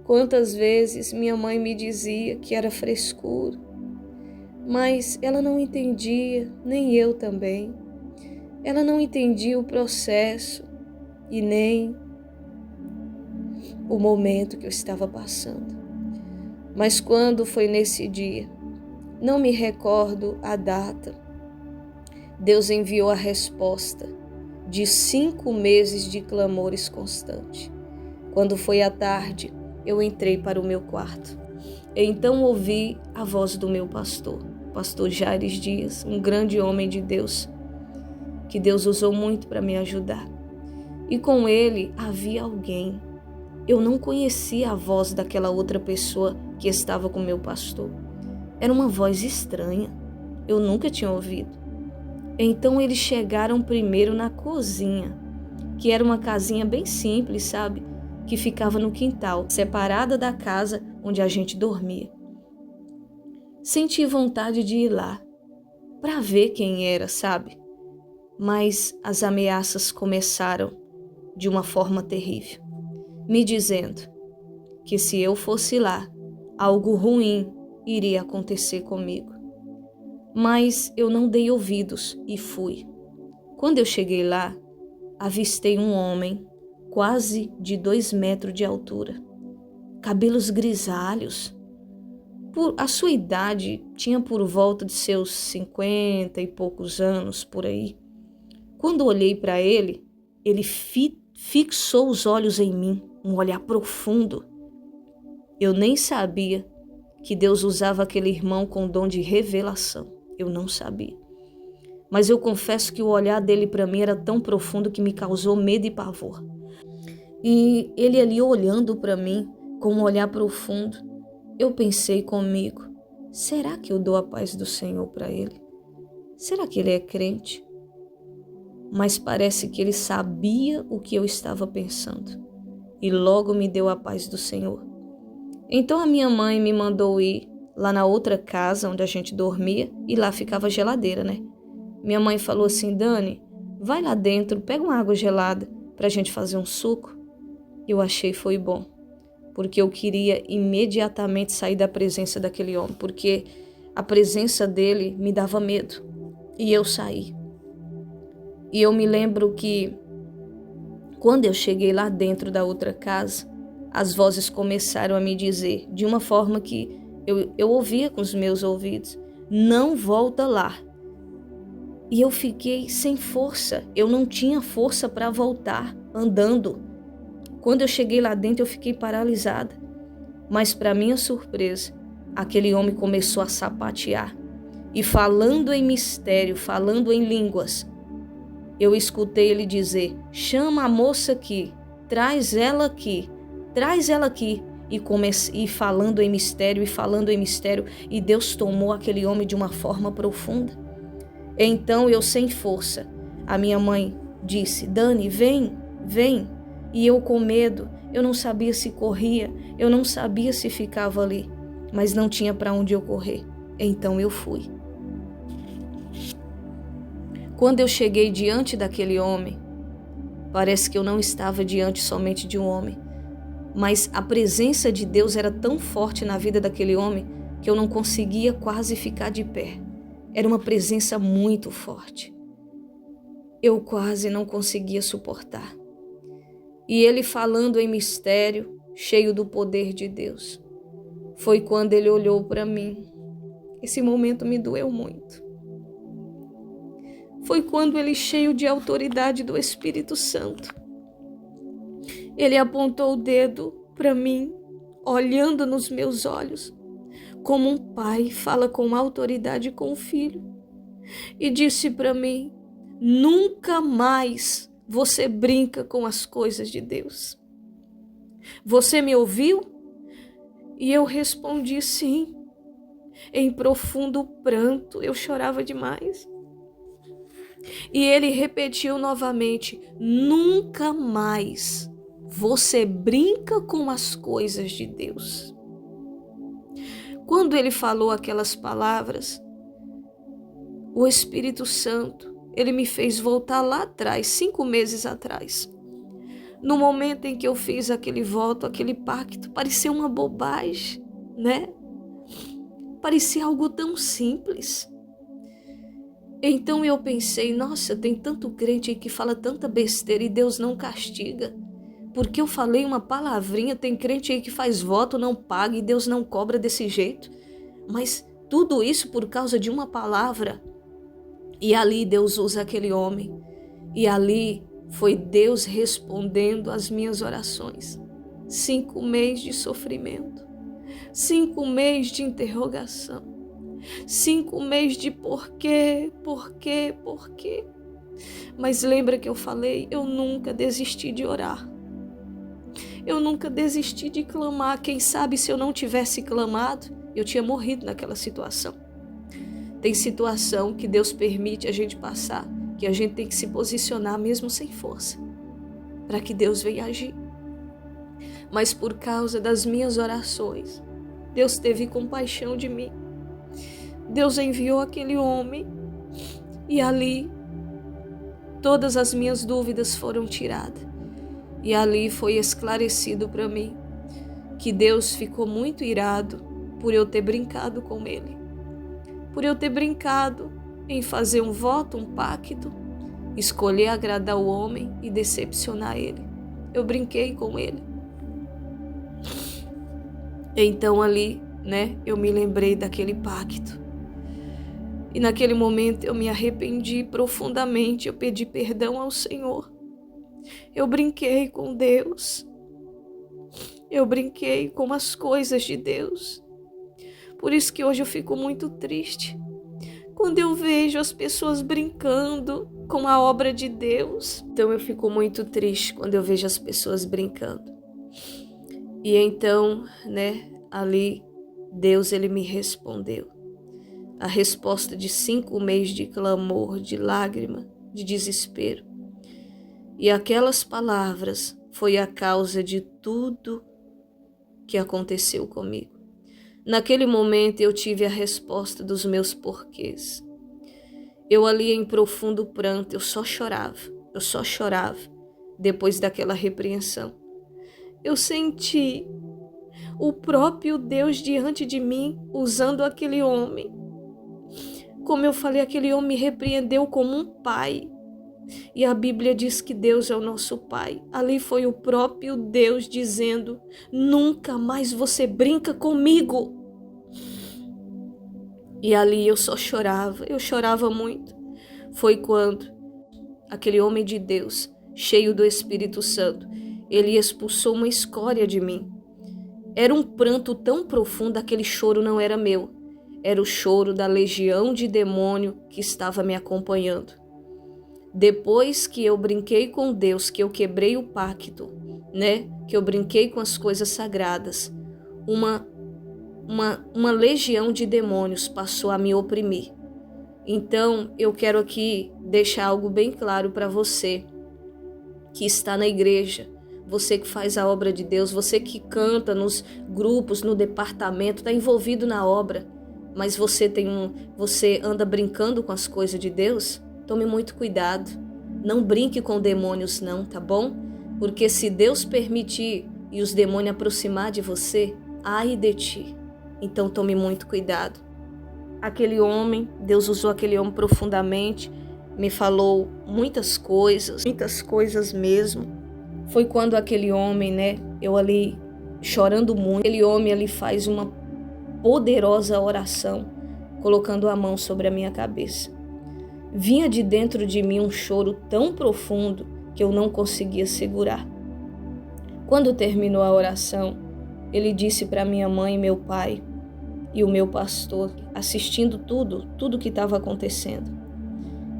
Quantas vezes minha mãe me dizia que era frescura, mas ela não entendia, nem eu também. Ela não entendia o processo e nem o momento que eu estava passando. Mas quando foi nesse dia, Não me recordo a data. Deus enviou a resposta de 5 meses de clamores constantes. Quando foi à tarde, eu entrei para o meu quarto. Então ouvi a voz do meu pastor Jaires Dias, um grande homem de Deus, que Deus usou muito para me ajudar. E com ele havia alguém. Eu não conhecia a voz daquela outra pessoa que estava com meu pastor. Era uma voz estranha. Eu nunca tinha ouvido. Então eles chegaram primeiro na cozinha, que era uma casinha bem simples, sabe? Que ficava no quintal, separada da casa onde a gente dormia. Senti vontade de ir lá, para ver quem era, sabe? Mas as ameaças começaram de uma forma terrível, me dizendo que se eu fosse lá, algo ruim iria acontecer comigo. Mas eu não dei ouvidos e fui. Quando eu cheguei lá, avistei um homem quase de 2 metros de altura, cabelos grisalhos. Por a sua idade, tinha por volta de seus 50 e poucos anos, por aí. Quando olhei para ele, ele fixou os olhos em mim, um olhar profundo. Eu nem sabia que Deus usava aquele irmão com dom de revelação. Eu não sabia. Mas eu confesso que o olhar dele para mim era tão profundo que me causou medo e pavor. E ele ali olhando para mim com um olhar profundo, eu pensei comigo, será que eu dou a paz do Senhor para ele? Será que ele é crente? Mas parece que ele sabia o que eu estava pensando e logo me deu a paz do Senhor. Então a minha mãe me mandou ir lá na outra casa onde a gente dormia e lá ficava geladeira, né? Minha mãe falou assim, Dani, vai lá dentro, pega uma água gelada pra gente fazer um suco. Eu achei foi bom, porque eu queria imediatamente sair da presença daquele homem, porque a presença dele me dava medo. E eu saí. E eu me lembro que quando eu cheguei lá dentro da outra casa, as vozes começaram a me dizer, de uma forma que eu ouvia com os meus ouvidos, não volta lá. E eu fiquei sem força, eu não tinha força para voltar andando. Quando eu cheguei lá dentro, eu fiquei paralisada. Mas para minha surpresa, aquele homem começou a sapatear. E falando em mistério, falando em línguas, eu escutei ele dizer, chama a moça aqui, traz ela aqui, traz ela aqui. E falando em mistério, e Deus tomou aquele homem de uma forma profunda. Então eu sem força, a minha mãe disse, Dani, vem, vem. E eu com medo, eu não sabia se corria, eu não sabia se ficava ali, mas não tinha para onde eu correr. Então eu fui. Quando eu cheguei diante daquele homem, parece que eu não estava diante somente de um homem, mas a presença de Deus era tão forte na vida daquele homem que eu não conseguia quase ficar de pé. Era uma presença muito forte. Eu quase não conseguia suportar. E ele falando em mistério, cheio do poder de Deus. Foi quando ele olhou para mim. Esse momento me doeu muito. Foi quando ele, cheio de autoridade do Espírito Santo, ele apontou o dedo para mim, olhando nos meus olhos, como um pai fala com autoridade com o filho, e disse para mim, nunca mais você brinca com as coisas de Deus. Você me ouviu? E eu respondi sim. Em profundo pranto, eu chorava demais. E ele repetiu novamente, nunca mais você brinca com as coisas de Deus. Quando ele falou aquelas palavras, o Espírito Santo, ele me fez voltar lá atrás, 5 meses atrás. No momento em que eu fiz aquele voto, aquele pacto, parecia uma bobagem, né? Parecia algo tão simples. Então eu pensei, nossa, tem tanto crente aí que fala tanta besteira e Deus não castiga. Porque eu falei uma palavrinha, tem crente aí que faz voto, não paga e Deus não cobra desse jeito. Mas tudo isso por causa de uma palavra. E ali Deus usa aquele homem. E ali foi Deus respondendo às minhas orações. 5 meses de sofrimento. 5 meses de interrogação. 5 meses de porquê. Mas lembra que eu falei, eu nunca desisti de orar. Eu nunca desisti de clamar. Quem sabe se eu não tivesse clamado, eu tinha morrido naquela situação. Tem situação que Deus permite a gente passar, que a gente tem que se posicionar mesmo sem força, para que Deus venha agir. Mas por causa das minhas orações, Deus teve compaixão de mim. Deus enviou aquele homem e ali todas as minhas dúvidas foram tiradas. E ali foi esclarecido para mim que Deus ficou muito irado por eu ter brincado com ele. Por eu ter brincado em fazer um voto, um pacto, escolher agradar o homem e decepcionar ele. Eu brinquei com ele. Então ali, eu me lembrei daquele pacto. E naquele momento eu me arrependi profundamente, eu pedi perdão ao Senhor. Eu brinquei com Deus. Eu brinquei com as coisas de Deus. Por isso que hoje eu fico muito triste quando eu vejo as pessoas brincando com a obra de Deus. Então eu fico muito triste quando eu vejo as pessoas brincando. E então, ali Deus ele me respondeu. A resposta de 5 meses de clamor, de lágrima, de desespero. E aquelas palavras foi a causa de tudo que aconteceu comigo. Naquele momento eu tive a resposta dos meus porquês. Eu ali em profundo pranto, eu só chorava depois daquela repreensão. Eu senti o próprio Deus diante de mim usando aquele homem. Como eu falei, aquele homem me repreendeu como um pai. E a Bíblia diz que Deus é o nosso Pai. Ali foi o próprio Deus dizendo: nunca mais você brinca comigo. E ali eu só chorava, eu chorava muito. Foi quando aquele homem de Deus, cheio do Espírito Santo, ele expulsou uma escória de mim. Era um pranto tão profundo, aquele choro não era meu. Era o choro da legião de demônio que estava me acompanhando. Depois que eu brinquei com Deus, que eu quebrei o pacto, que eu brinquei com as coisas sagradas, uma legião de demônios passou a me oprimir. Então, eu quero aqui deixar algo bem claro para você que está na igreja, você que faz a obra de Deus, você que canta nos grupos, no departamento, está envolvido na obra, mas você anda brincando com as coisas de Deus. Tome muito cuidado, não brinque com demônios não, tá bom? Porque se Deus permitir e os demônios aproximar de você, ai de ti. Então tome muito cuidado. Aquele homem, Deus usou aquele homem profundamente, me falou muitas coisas mesmo. Foi quando aquele homem, eu ali chorando muito, aquele homem ali faz uma poderosa oração, colocando a mão sobre a minha cabeça. Vinha de dentro de mim um choro tão profundo que eu não conseguia segurar. Quando terminou a oração, ele disse para minha mãe, meu pai e o meu pastor, assistindo tudo que estava acontecendo.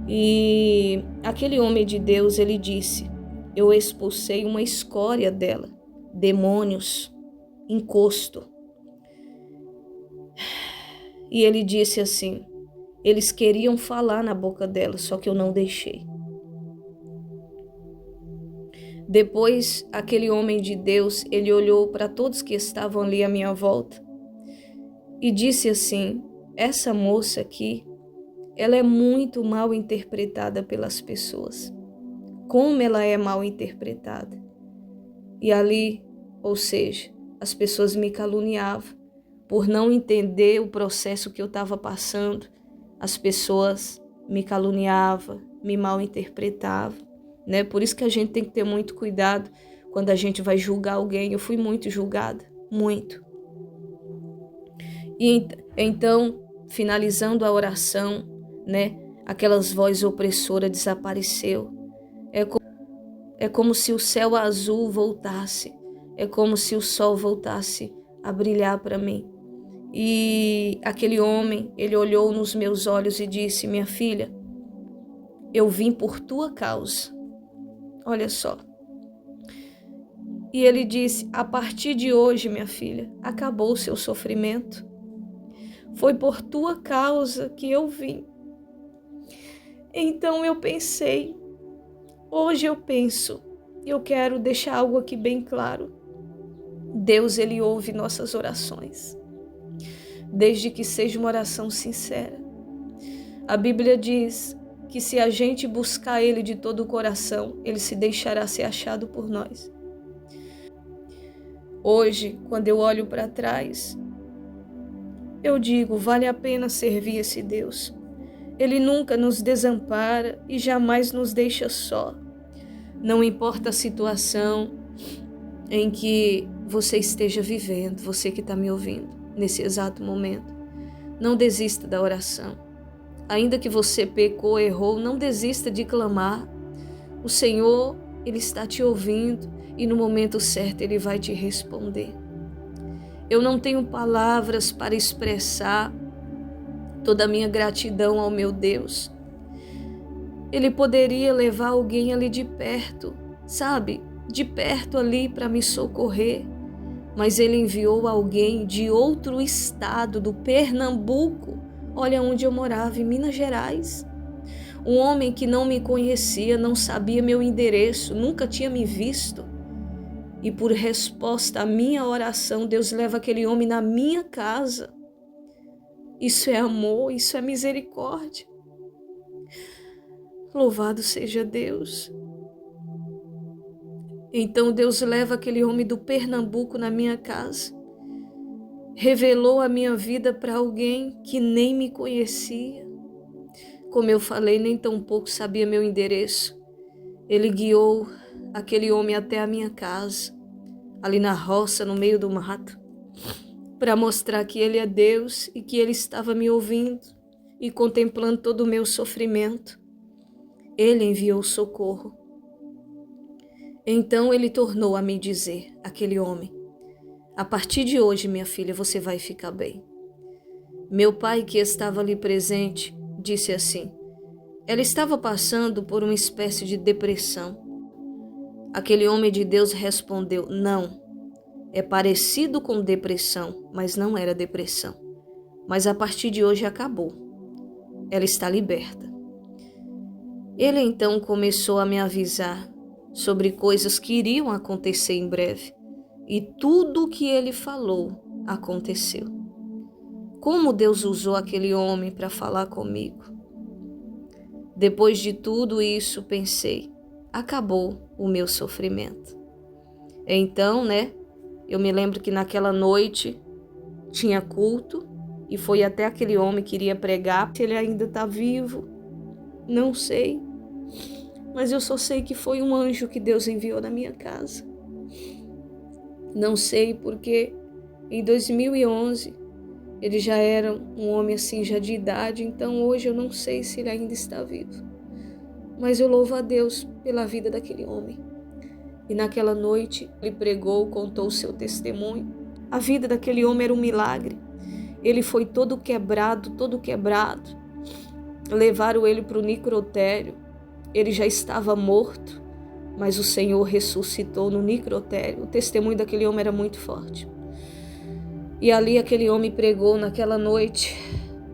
E aquele homem de Deus, ele disse: eu expulsei uma escória dela, demônios, encosto. E ele disse assim: eles queriam falar na boca dela, só que eu não deixei. Depois, aquele homem de Deus, ele olhou para todos que estavam ali à minha volta e disse assim: essa moça aqui, ela é muito mal interpretada pelas pessoas. Como ela é mal interpretada. E ali, ou seja, as pessoas me caluniavam por não entender o processo que eu estava passando. As pessoas me caluniavam, me mal interpretavam, Por isso que a gente tem que ter muito cuidado quando a gente vai julgar alguém. Eu fui muito julgada, muito. E então finalizando a oração, né? Aquelas vozes opressoras desapareceu. É como se o céu azul voltasse. É como se o sol voltasse a brilhar para mim. E aquele homem, ele olhou nos meus olhos e disse: minha filha, eu vim por tua causa. Olha só. E ele disse: a partir de hoje, minha filha, acabou o seu sofrimento. Foi por tua causa que eu vim. Então eu pensei, hoje eu penso, eu quero deixar algo aqui bem claro. Deus, ele ouve nossas orações, desde que seja uma oração sincera. A Bíblia diz que se a gente buscar ele de todo o coração, ele se deixará ser achado por nós. Hoje, quando eu olho para trás, eu digo, vale a pena servir esse Deus. Ele nunca nos desampara e jamais nos deixa só. Não importa a situação em que você esteja vivendo, você que está me ouvindo nesse exato momento, não desista da oração. Ainda que você pecou, errou, não desista de clamar. O Senhor, ele está te ouvindo e no momento certo ele vai te responder. Eu não tenho palavras para expressar toda a minha gratidão ao meu Deus. Ele poderia levar alguém ali de perto, sabe? De perto ali para me socorrer. Mas ele enviou alguém de outro estado, do Pernambuco. Olha onde eu morava, em Minas Gerais. Um homem que não me conhecia, não sabia meu endereço, nunca tinha me visto. E por resposta à minha oração, Deus leva aquele homem na minha casa. Isso é amor, isso é misericórdia. Louvado seja Deus. Então Deus leva aquele homem do Pernambuco na minha casa. Revelou a minha vida para alguém que nem me conhecia. Como eu falei, nem tão pouco sabia meu endereço. Ele guiou aquele homem até a minha casa, ali na roça, no meio do mato, para mostrar que ele é Deus e que ele estava me ouvindo e contemplando todo o meu sofrimento. Ele enviou socorro. Então ele tornou a me dizer, aquele homem: a partir de hoje, minha filha, você vai ficar bem. Meu pai, que estava ali presente, disse assim: ela estava passando por uma espécie de depressão. Aquele homem de Deus respondeu: não, é parecido com depressão, mas não era depressão. Mas a partir de hoje acabou. Ela está liberta. Ele então começou a me avisar sobre coisas que iriam acontecer em breve. E tudo o que ele falou aconteceu. Como Deus usou aquele homem para falar comigo. Depois de tudo isso, pensei, acabou o meu sofrimento. Então, eu me lembro que naquela noite tinha culto e foi até aquele homem que iria pregar. Se ele ainda está vivo, não sei. Mas eu só sei que foi um anjo que Deus enviou na minha casa. Não sei porque em 2011 ele já era um homem assim já de idade, então hoje eu não sei se ele ainda está vivo. Mas eu louvo a Deus pela vida daquele homem. E naquela noite ele pregou, contou o seu testemunho. A vida daquele homem era um milagre. Ele foi todo quebrado. Levaram ele para o necrotério. Ele já estava morto, mas o Senhor ressuscitou no necrotério. O testemunho daquele homem era muito forte. E ali aquele homem pregou naquela noite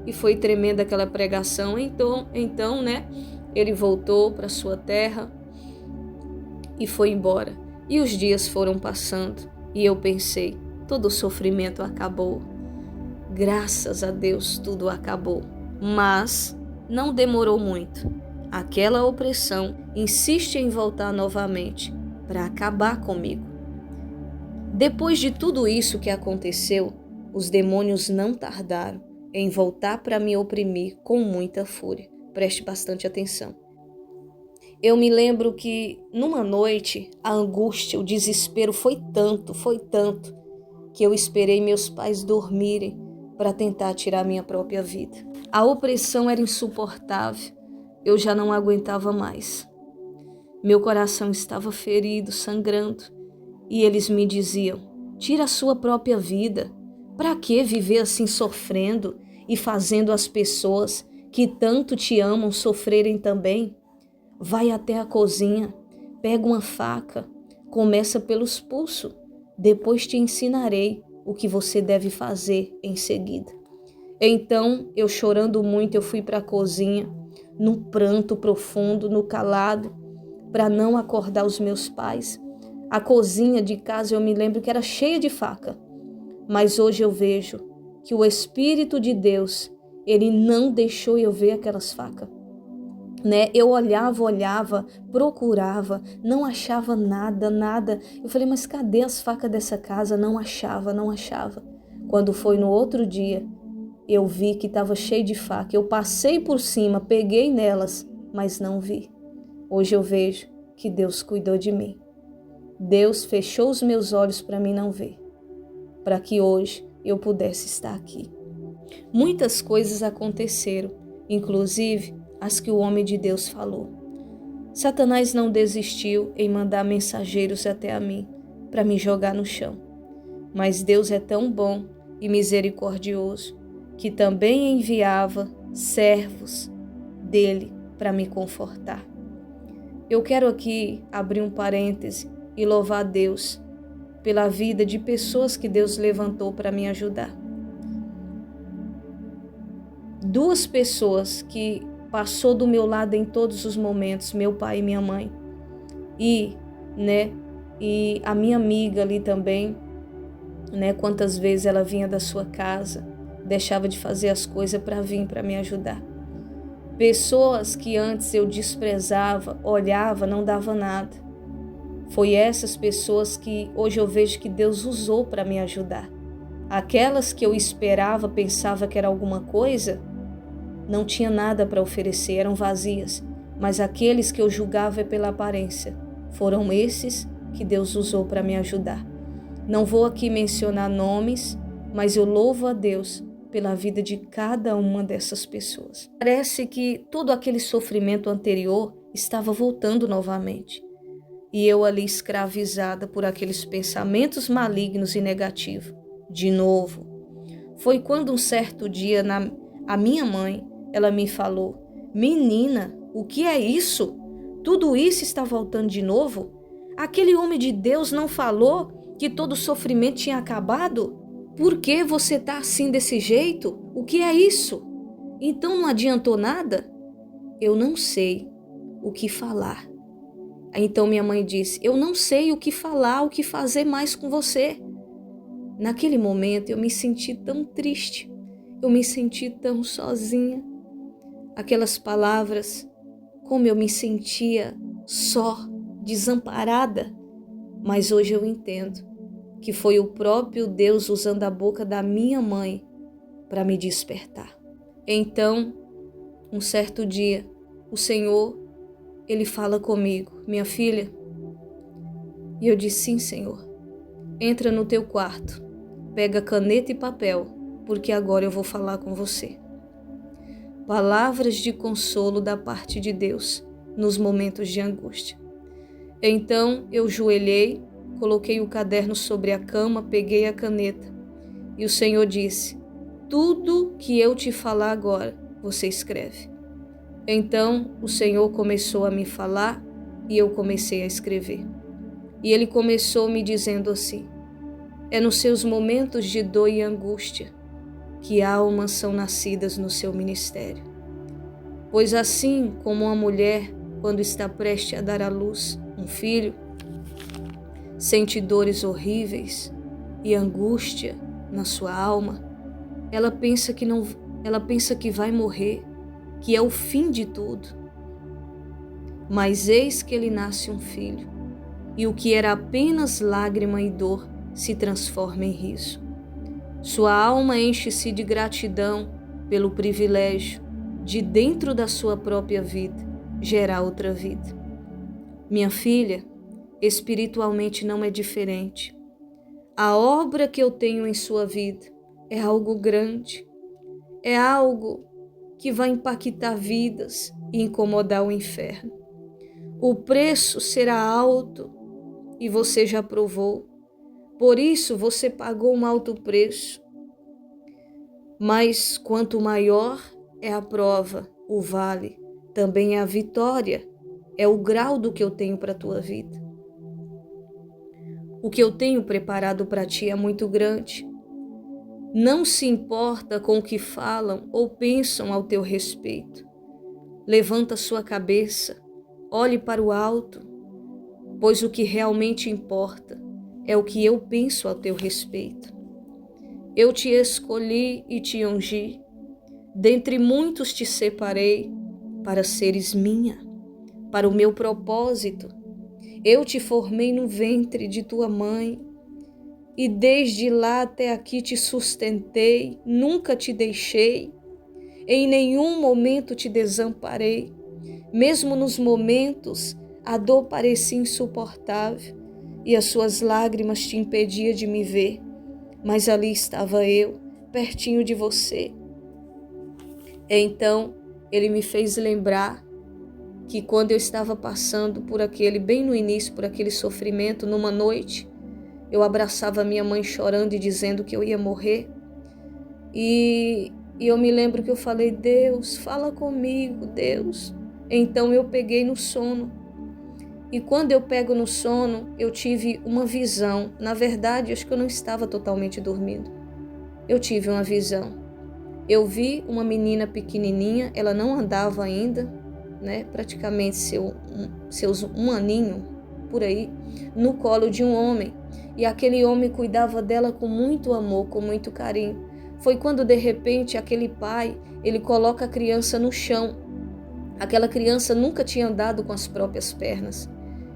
e foi tremenda aquela pregação. Então, ele voltou para sua terra e foi embora. E os dias foram passando e eu pensei, todo o sofrimento acabou. Graças a Deus tudo acabou. Mas não demorou muito. Aquela opressão insiste em voltar novamente para acabar comigo. Depois de tudo isso que aconteceu, os demônios não tardaram em voltar para me oprimir com muita fúria. Preste bastante atenção. Eu me lembro que numa noite a angústia, o desespero foi tanto que eu esperei meus pais dormirem para tentar tirar minha própria vida. A opressão era insuportável, eu já não aguentava mais. Meu coração estava ferido, sangrando, e eles me diziam: tira a sua própria vida. Para que viver assim sofrendo e fazendo as pessoas que tanto te amam sofrerem também? Vai até a cozinha, pega uma faca, começa pelos pulsos, depois te ensinarei o que você deve fazer em seguida. Então, eu chorando muito, eu fui para a cozinha, num pranto profundo, no calado, para não acordar os meus pais. A cozinha de casa eu me lembro que era cheia de faca, mas hoje eu vejo que o Espírito de Deus, ele não deixou eu ver aquelas facas. Eu olhava, procurava, não achava nada. Eu falei, mas cadê as facas dessa casa? Não achava. Quando foi no outro dia, eu vi que estava cheio de faca. Eu passei por cima, peguei nelas, mas não vi. Hoje eu vejo que Deus cuidou de mim. Deus fechou os meus olhos para mim não ver, para que hoje eu pudesse estar aqui. Muitas coisas aconteceram, inclusive as que o homem de Deus falou. Satanás não desistiu em mandar mensageiros até a mim para me jogar no chão. Mas Deus é tão bom e misericordioso que também enviava servos dele para me confortar. Eu quero aqui abrir um parêntese e louvar a Deus pela vida de pessoas que Deus levantou para me ajudar. 2 pessoas que passou do meu lado em todos os momentos, meu pai e minha mãe. E a minha amiga ali também, quantas vezes ela vinha da sua casa, deixava de fazer as coisas para vir para me ajudar. Pessoas que antes eu desprezava, olhava, não dava nada. Foi essas pessoas que hoje eu vejo que Deus usou para me ajudar. Aquelas que eu esperava, pensava que era alguma coisa, não tinha nada para oferecer, eram vazias. Mas aqueles que eu julgava pela aparência, foram esses que Deus usou para me ajudar. Não vou aqui mencionar nomes, mas eu louvo a Deus pela vida de cada uma dessas pessoas. Parece que todo aquele sofrimento anterior estava voltando novamente. E eu ali escravizada por aqueles pensamentos malignos e negativos. De novo. Foi quando um certo dia a minha mãe, ela me falou: menina, o que é isso? Tudo isso está voltando de novo? Aquele homem de Deus não falou que todo sofrimento tinha acabado? Por que você está assim desse jeito? O que é isso? Então não adiantou nada? Eu não sei o que falar. Então minha mãe disse: eu não sei o que falar, o que fazer mais com você. Naquele momento eu me senti tão triste, eu me senti tão sozinha. Aquelas palavras, como eu me sentia só, desamparada. Mas hoje eu entendo que foi o próprio Deus usando a boca da minha mãe para me despertar. Então, um certo dia, o Senhor, Ele fala comigo: minha filha. E eu disse: sim, Senhor. Entra no teu quarto, pega caneta e papel, porque agora eu vou falar com você. Palavras de consolo da parte de Deus nos momentos de angústia. Então eu joelhei, coloquei o caderno sobre a cama, peguei a caneta e o Senhor disse: tudo que eu te falar agora, você escreve. Então o Senhor começou a me falar e eu comecei a escrever. E Ele começou me dizendo assim: é nos seus momentos de dor e angústia que almas são nascidas no seu ministério. Pois assim como uma mulher, quando está prestes a dar à luz um filho, sente dores horríveis e angústia na sua alma, ela pensa que vai morrer, que é o fim de tudo. Mas eis que lhe nasce um filho, e o que era apenas lágrima e dor se transforma em riso. Sua alma enche-se de gratidão pelo privilégio de, dentro da sua própria vida, gerar outra vida. Minha filha, espiritualmente não é diferente. A obra que eu tenho em sua vida é algo grande, é algo que vai impactar vidas e incomodar o inferno. O preço será alto e você já provou, por isso você pagou um alto preço. Mas quanto maior é a prova, o vale, também é a vitória, é o grau do que eu tenho para a tua vida. O que eu tenho preparado para ti é muito grande. Não se importa com o que falam ou pensam ao teu respeito. Levanta sua cabeça, olhe para o alto, pois o que realmente importa é o que eu penso ao teu respeito. Eu te escolhi e te ungi, dentre muitos te separei, para seres minha, para o meu propósito. Eu te formei no ventre de tua mãe, e desde lá até aqui te sustentei, nunca te deixei, em nenhum momento te desamparei. Mesmo nos momentos, a dor parecia insuportável, e as suas lágrimas te impediam de me ver, mas ali estava eu, pertinho de você. Então, ele me fez lembrar que quando eu estava passando por bem no início, por aquele sofrimento, numa noite, eu abraçava minha mãe chorando e dizendo que eu ia morrer. E eu me lembro que eu falei, Deus, fala comigo, Deus. Então eu peguei no sono. E quando eu pego no sono, eu tive uma visão. Na verdade, acho que eu não estava totalmente dormindo. Eu tive uma visão. Eu vi uma menina pequenininha, ela não andava ainda, né? Praticamente seus um aninho, por aí, no colo de um homem. E aquele homem cuidava dela com muito amor, com muito carinho. Foi quando, de repente, aquele pai, ele coloca a criança no chão. Aquela criança nunca tinha andado com as próprias pernas.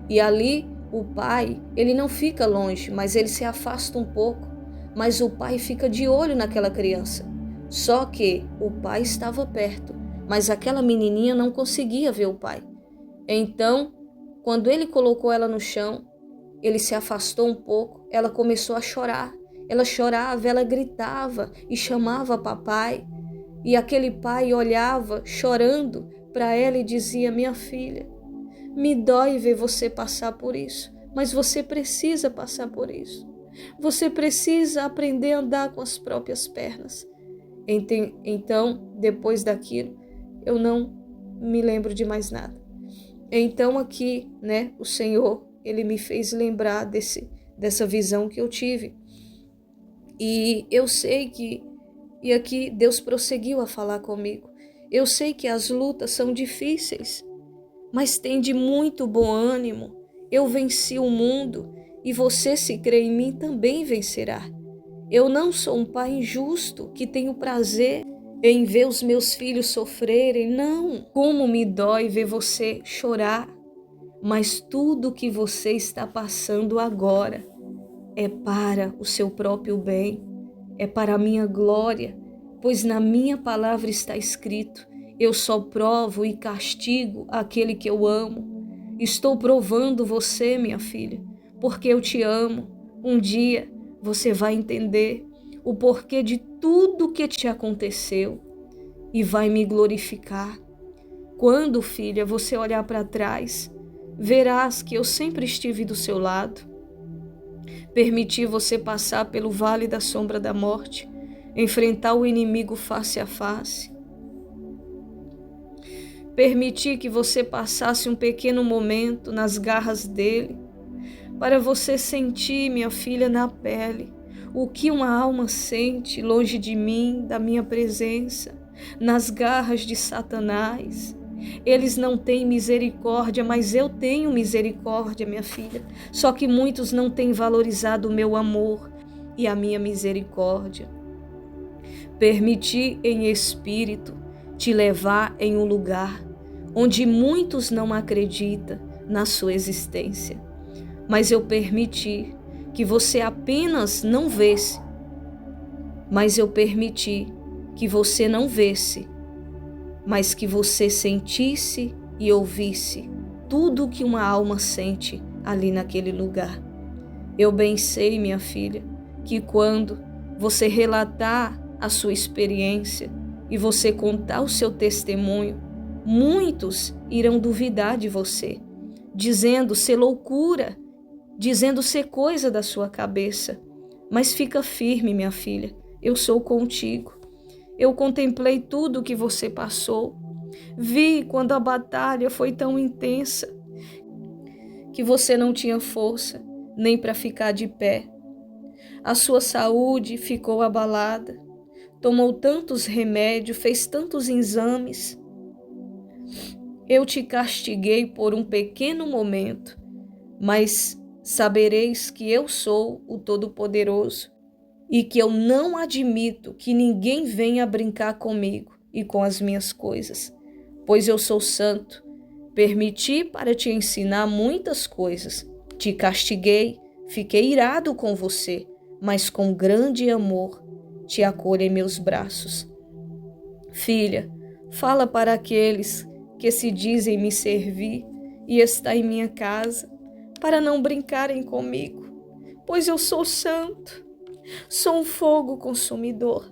E ali, o pai, ele não fica longe, mas ele se afasta um pouco. Mas o pai fica de olho naquela criança. Só que o pai estava perto, mas aquela menininha não conseguia ver o pai. Então, quando ele colocou ela no chão, ele se afastou um pouco, ela começou a chorar. Ela chorava, ela gritava e chamava papai. E aquele pai olhava chorando para ela e dizia, minha filha, me dói ver você passar por isso, mas você precisa passar por isso. Você precisa aprender a andar com as próprias pernas. Então, depois daquilo, eu não me lembro de mais nada. Então aqui, né, o Senhor, ele me fez lembrar dessa visão que eu tive. E eu sei e aqui Deus prosseguiu a falar comigo. Eu sei que as lutas são difíceis, mas tem de muito bom ânimo. Eu venci o mundo e você, se crê em mim, também vencerá. Eu não sou um pai injusto que tenho prazer em ver os meus filhos sofrerem. Não, como me dói ver você chorar. Mas tudo que você está passando agora é para o seu próprio bem, é para a minha glória, pois na minha palavra está escrito, eu só provo e castigo aquele que eu amo. Estou provando você, minha filha, porque eu te amo. Um dia você vai entender o porquê de tudo que te aconteceu e vai me glorificar. Quando, filha, você olhar para trás, verás que eu sempre estive do seu lado. Permiti você passar pelo vale da sombra da morte, enfrentar o inimigo face a face. Permiti que você passasse um pequeno momento nas garras dele, para você sentir, minha filha, na pele, o que uma alma sente longe de mim, da minha presença, nas garras de Satanás. Eles não têm misericórdia, mas eu tenho misericórdia, minha filha. Só que muitos não têm valorizado o meu amor e a minha misericórdia. Permiti em espírito te levar em um lugar onde muitos não acreditam na sua existência. Mas eu permiti que você apenas não vesse. Mas eu permiti que você não vesse, mas que você sentisse e ouvisse tudo o que uma alma sente ali naquele lugar. Eu bem sei, minha filha, que quando você relatar a sua experiência e você contar o seu testemunho, muitos irão duvidar de você, dizendo ser loucura, dizendo ser coisa da sua cabeça. Mas fica firme, minha filha, eu sou contigo. Eu contemplei tudo o que você passou. Vi quando a batalha foi tão intensa que você não tinha força nem para ficar de pé. A sua saúde ficou abalada. Tomou tantos remédios, fez tantos exames. Eu te castiguei por um pequeno momento, mas sabereis que eu sou o Todo-Poderoso e que eu não admito que ninguém venha brincar comigo e com as minhas coisas, pois eu sou santo. Permiti para te ensinar muitas coisas. Te castiguei, fiquei irado com você, mas com grande amor te acolho em meus braços. Filha, fala para aqueles que se dizem me servir e está em minha casa, para não brincarem comigo, pois eu sou santo, sou um fogo consumidor.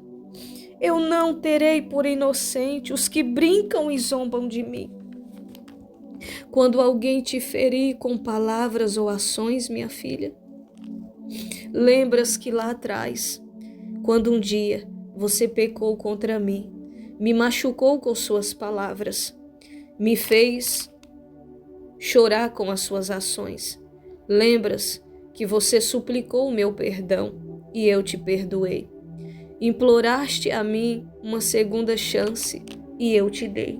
Eu não terei por inocente os que brincam e zombam de mim. Quando alguém te ferir com palavras ou ações, minha filha, lembras que lá atrás, quando um dia você pecou contra mim, me machucou com suas palavras, me fez chorar com as suas ações. Lembras que você suplicou o meu perdão e eu te perdoei. Imploraste a mim uma segunda chance e eu te dei.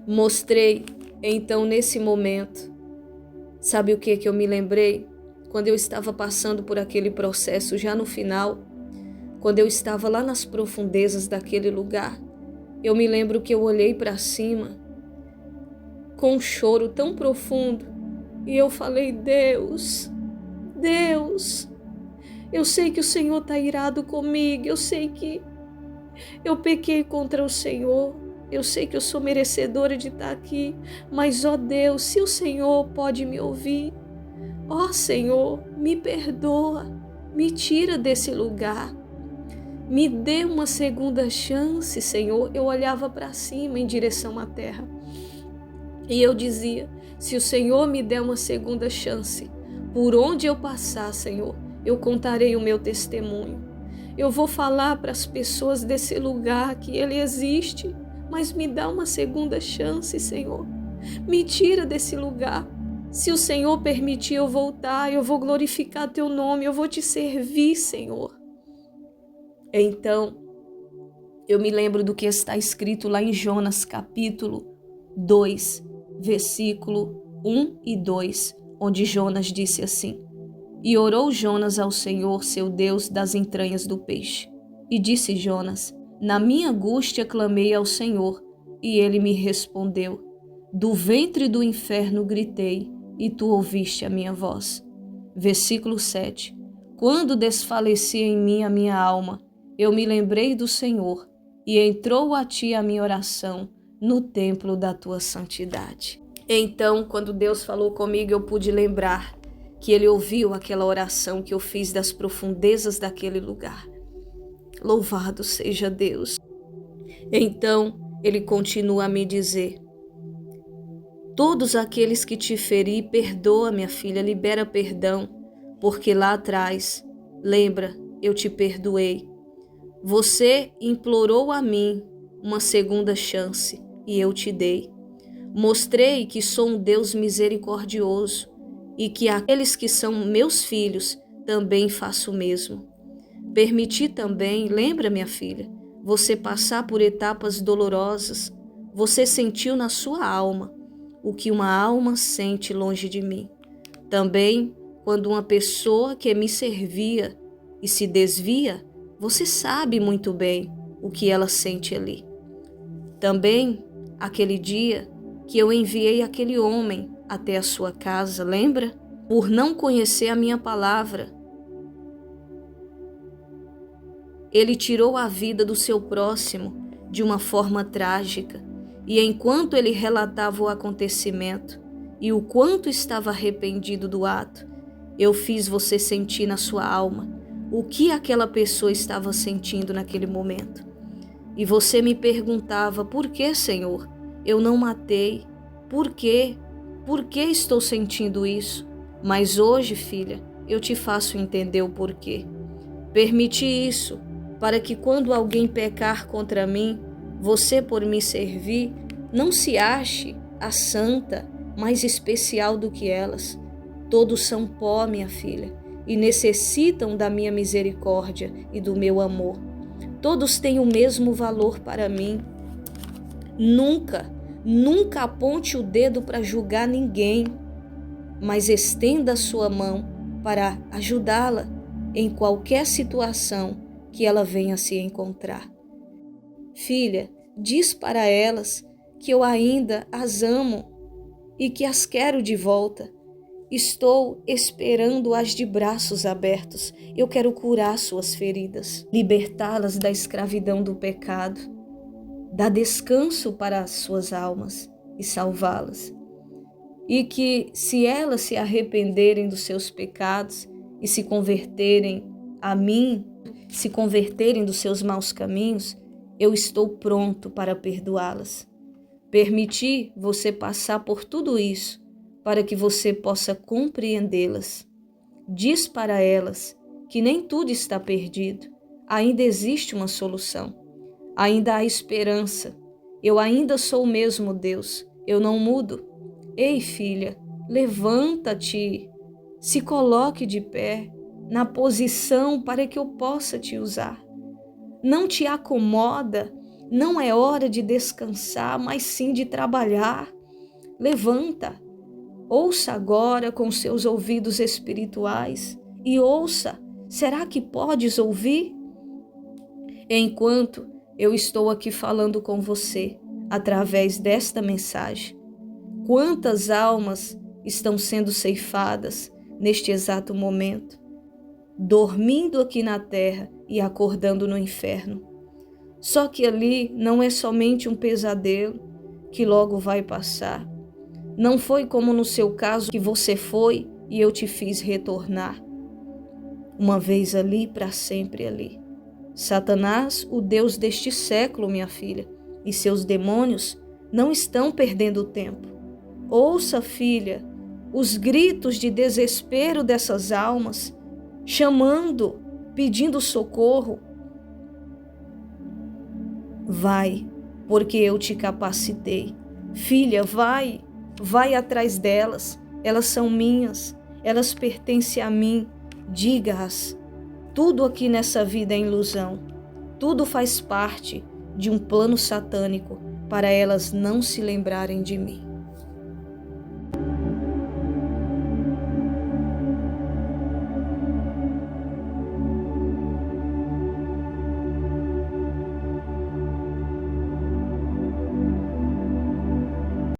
Mostrei, então, nesse momento, sabe o que eu me lembrei? Quando eu estava passando por aquele processo, já no final, quando eu estava lá nas profundezas daquele lugar, eu me lembro que eu olhei para cima com um choro tão profundo e eu falei: Deus, eu sei que o Senhor está irado comigo, eu sei que eu pequei contra o Senhor, eu sei que eu sou merecedora de estar aqui, mas, ó Deus, se o Senhor pode me ouvir, ó Senhor, me perdoa, me tira desse lugar, me dê uma segunda chance, Senhor. Eu olhava para cima em direção à terra e eu dizia: se o Senhor me der uma segunda chance, por onde eu passar, Senhor, eu contarei o meu testemunho. Eu vou falar para as pessoas desse lugar que Ele existe, mas me dá uma segunda chance, Senhor. Me tira desse lugar. Se o Senhor permitir eu voltar, eu vou glorificar Teu nome, eu vou Te servir, Senhor. Então, eu me lembro do que está escrito lá em Jonas capítulo 2, versículo 1 e 2, onde Jonas disse assim: E orou Jonas ao Senhor, seu Deus, das entranhas do peixe. E disse Jonas: Na minha angústia clamei ao Senhor, e ele me respondeu. Do ventre do inferno gritei, e tu ouviste a minha voz. Versículo 7. Quando desfalecia em mim a minha alma, eu me lembrei do Senhor, e entrou a ti a minha oração no templo da tua santidade. Então, quando Deus falou comigo, eu pude lembrar que Ele ouviu aquela oração que eu fiz das profundezas daquele lugar. Louvado seja Deus. Então, Ele continua a me dizer: todos aqueles que te feri, perdoa, minha filha, libera perdão, porque lá atrás, lembra, eu te perdoei. Você implorou a mim uma segunda chance e eu te dei. Mostrei que sou um Deus misericordioso e que aqueles que são meus filhos também faço o mesmo. Permiti também, lembra, minha filha, você passar por etapas dolorosas. Você sentiu na sua alma o que uma alma sente longe de mim. Também, quando uma pessoa que me servia e se desvia, você sabe muito bem o que ela sente ali. Também, aquele dia que eu enviei aquele homem até a sua casa, lembra? Por não conhecer a minha palavra. Ele tirou a vida do seu próximo de uma forma trágica, e enquanto ele relatava o acontecimento e o quanto estava arrependido do ato, Eu fiz você sentir na sua alma o que aquela pessoa estava sentindo naquele momento. E você me perguntava: por que, Senhor? Eu não matei. Por quê? Por que estou sentindo isso? Mas hoje, filha, eu te faço entender o porquê. Permiti isso para que quando alguém pecar contra mim, você, por me servir, não se ache a santa mais especial do que elas. Todos são pó, minha filha, e necessitam da minha misericórdia e do meu amor. Todos têm o mesmo valor para mim. Nunca aponte o dedo para julgar ninguém, mas estenda a sua mão para ajudá-la em qualquer situação que ela venha se encontrar. Filha, diz para elas que eu ainda as amo e que as quero de volta. Estou esperando-as de braços abertos. Eu quero curar suas feridas, libertá-las da escravidão do pecado, dar descanso para as suas almas e salvá-las. E que, se elas se arrependerem dos seus pecados e se converterem a mim, se converterem dos seus maus caminhos, eu estou pronto para perdoá-las. Permitir você passar por tudo isso para que você possa compreendê-las. Diz para elas que nem tudo está perdido, ainda existe uma solução, ainda há esperança. Eu ainda sou o mesmo Deus, eu não mudo. Ei, filha, levanta-te, se coloque de pé, na posição para que eu possa te usar. Não te acomoda, não é hora de descansar, mas sim de trabalhar. Levanta, ouça agora com seus ouvidos espirituais e ouça. Será que podes ouvir? Enquanto eu estou aqui falando com você, através desta mensagem, quantas almas estão sendo ceifadas neste exato momento, dormindo aqui na terra e acordando no inferno. Só que ali não é somente um pesadelo que logo vai passar. Não foi como no seu caso que você foi e eu te fiz retornar. Uma vez ali, para sempre ali. Satanás, o Deus deste século, minha filha, e seus demônios não estão perdendo tempo. Ouça, filha, os gritos de desespero dessas almas, chamando, pedindo socorro. Vai, porque eu te capacitei. Filha, vai atrás delas. Elas são minhas, elas pertencem a mim. Diga-as, tudo aqui nessa vida é ilusão. Tudo faz parte de um plano satânico para elas não se lembrarem de mim.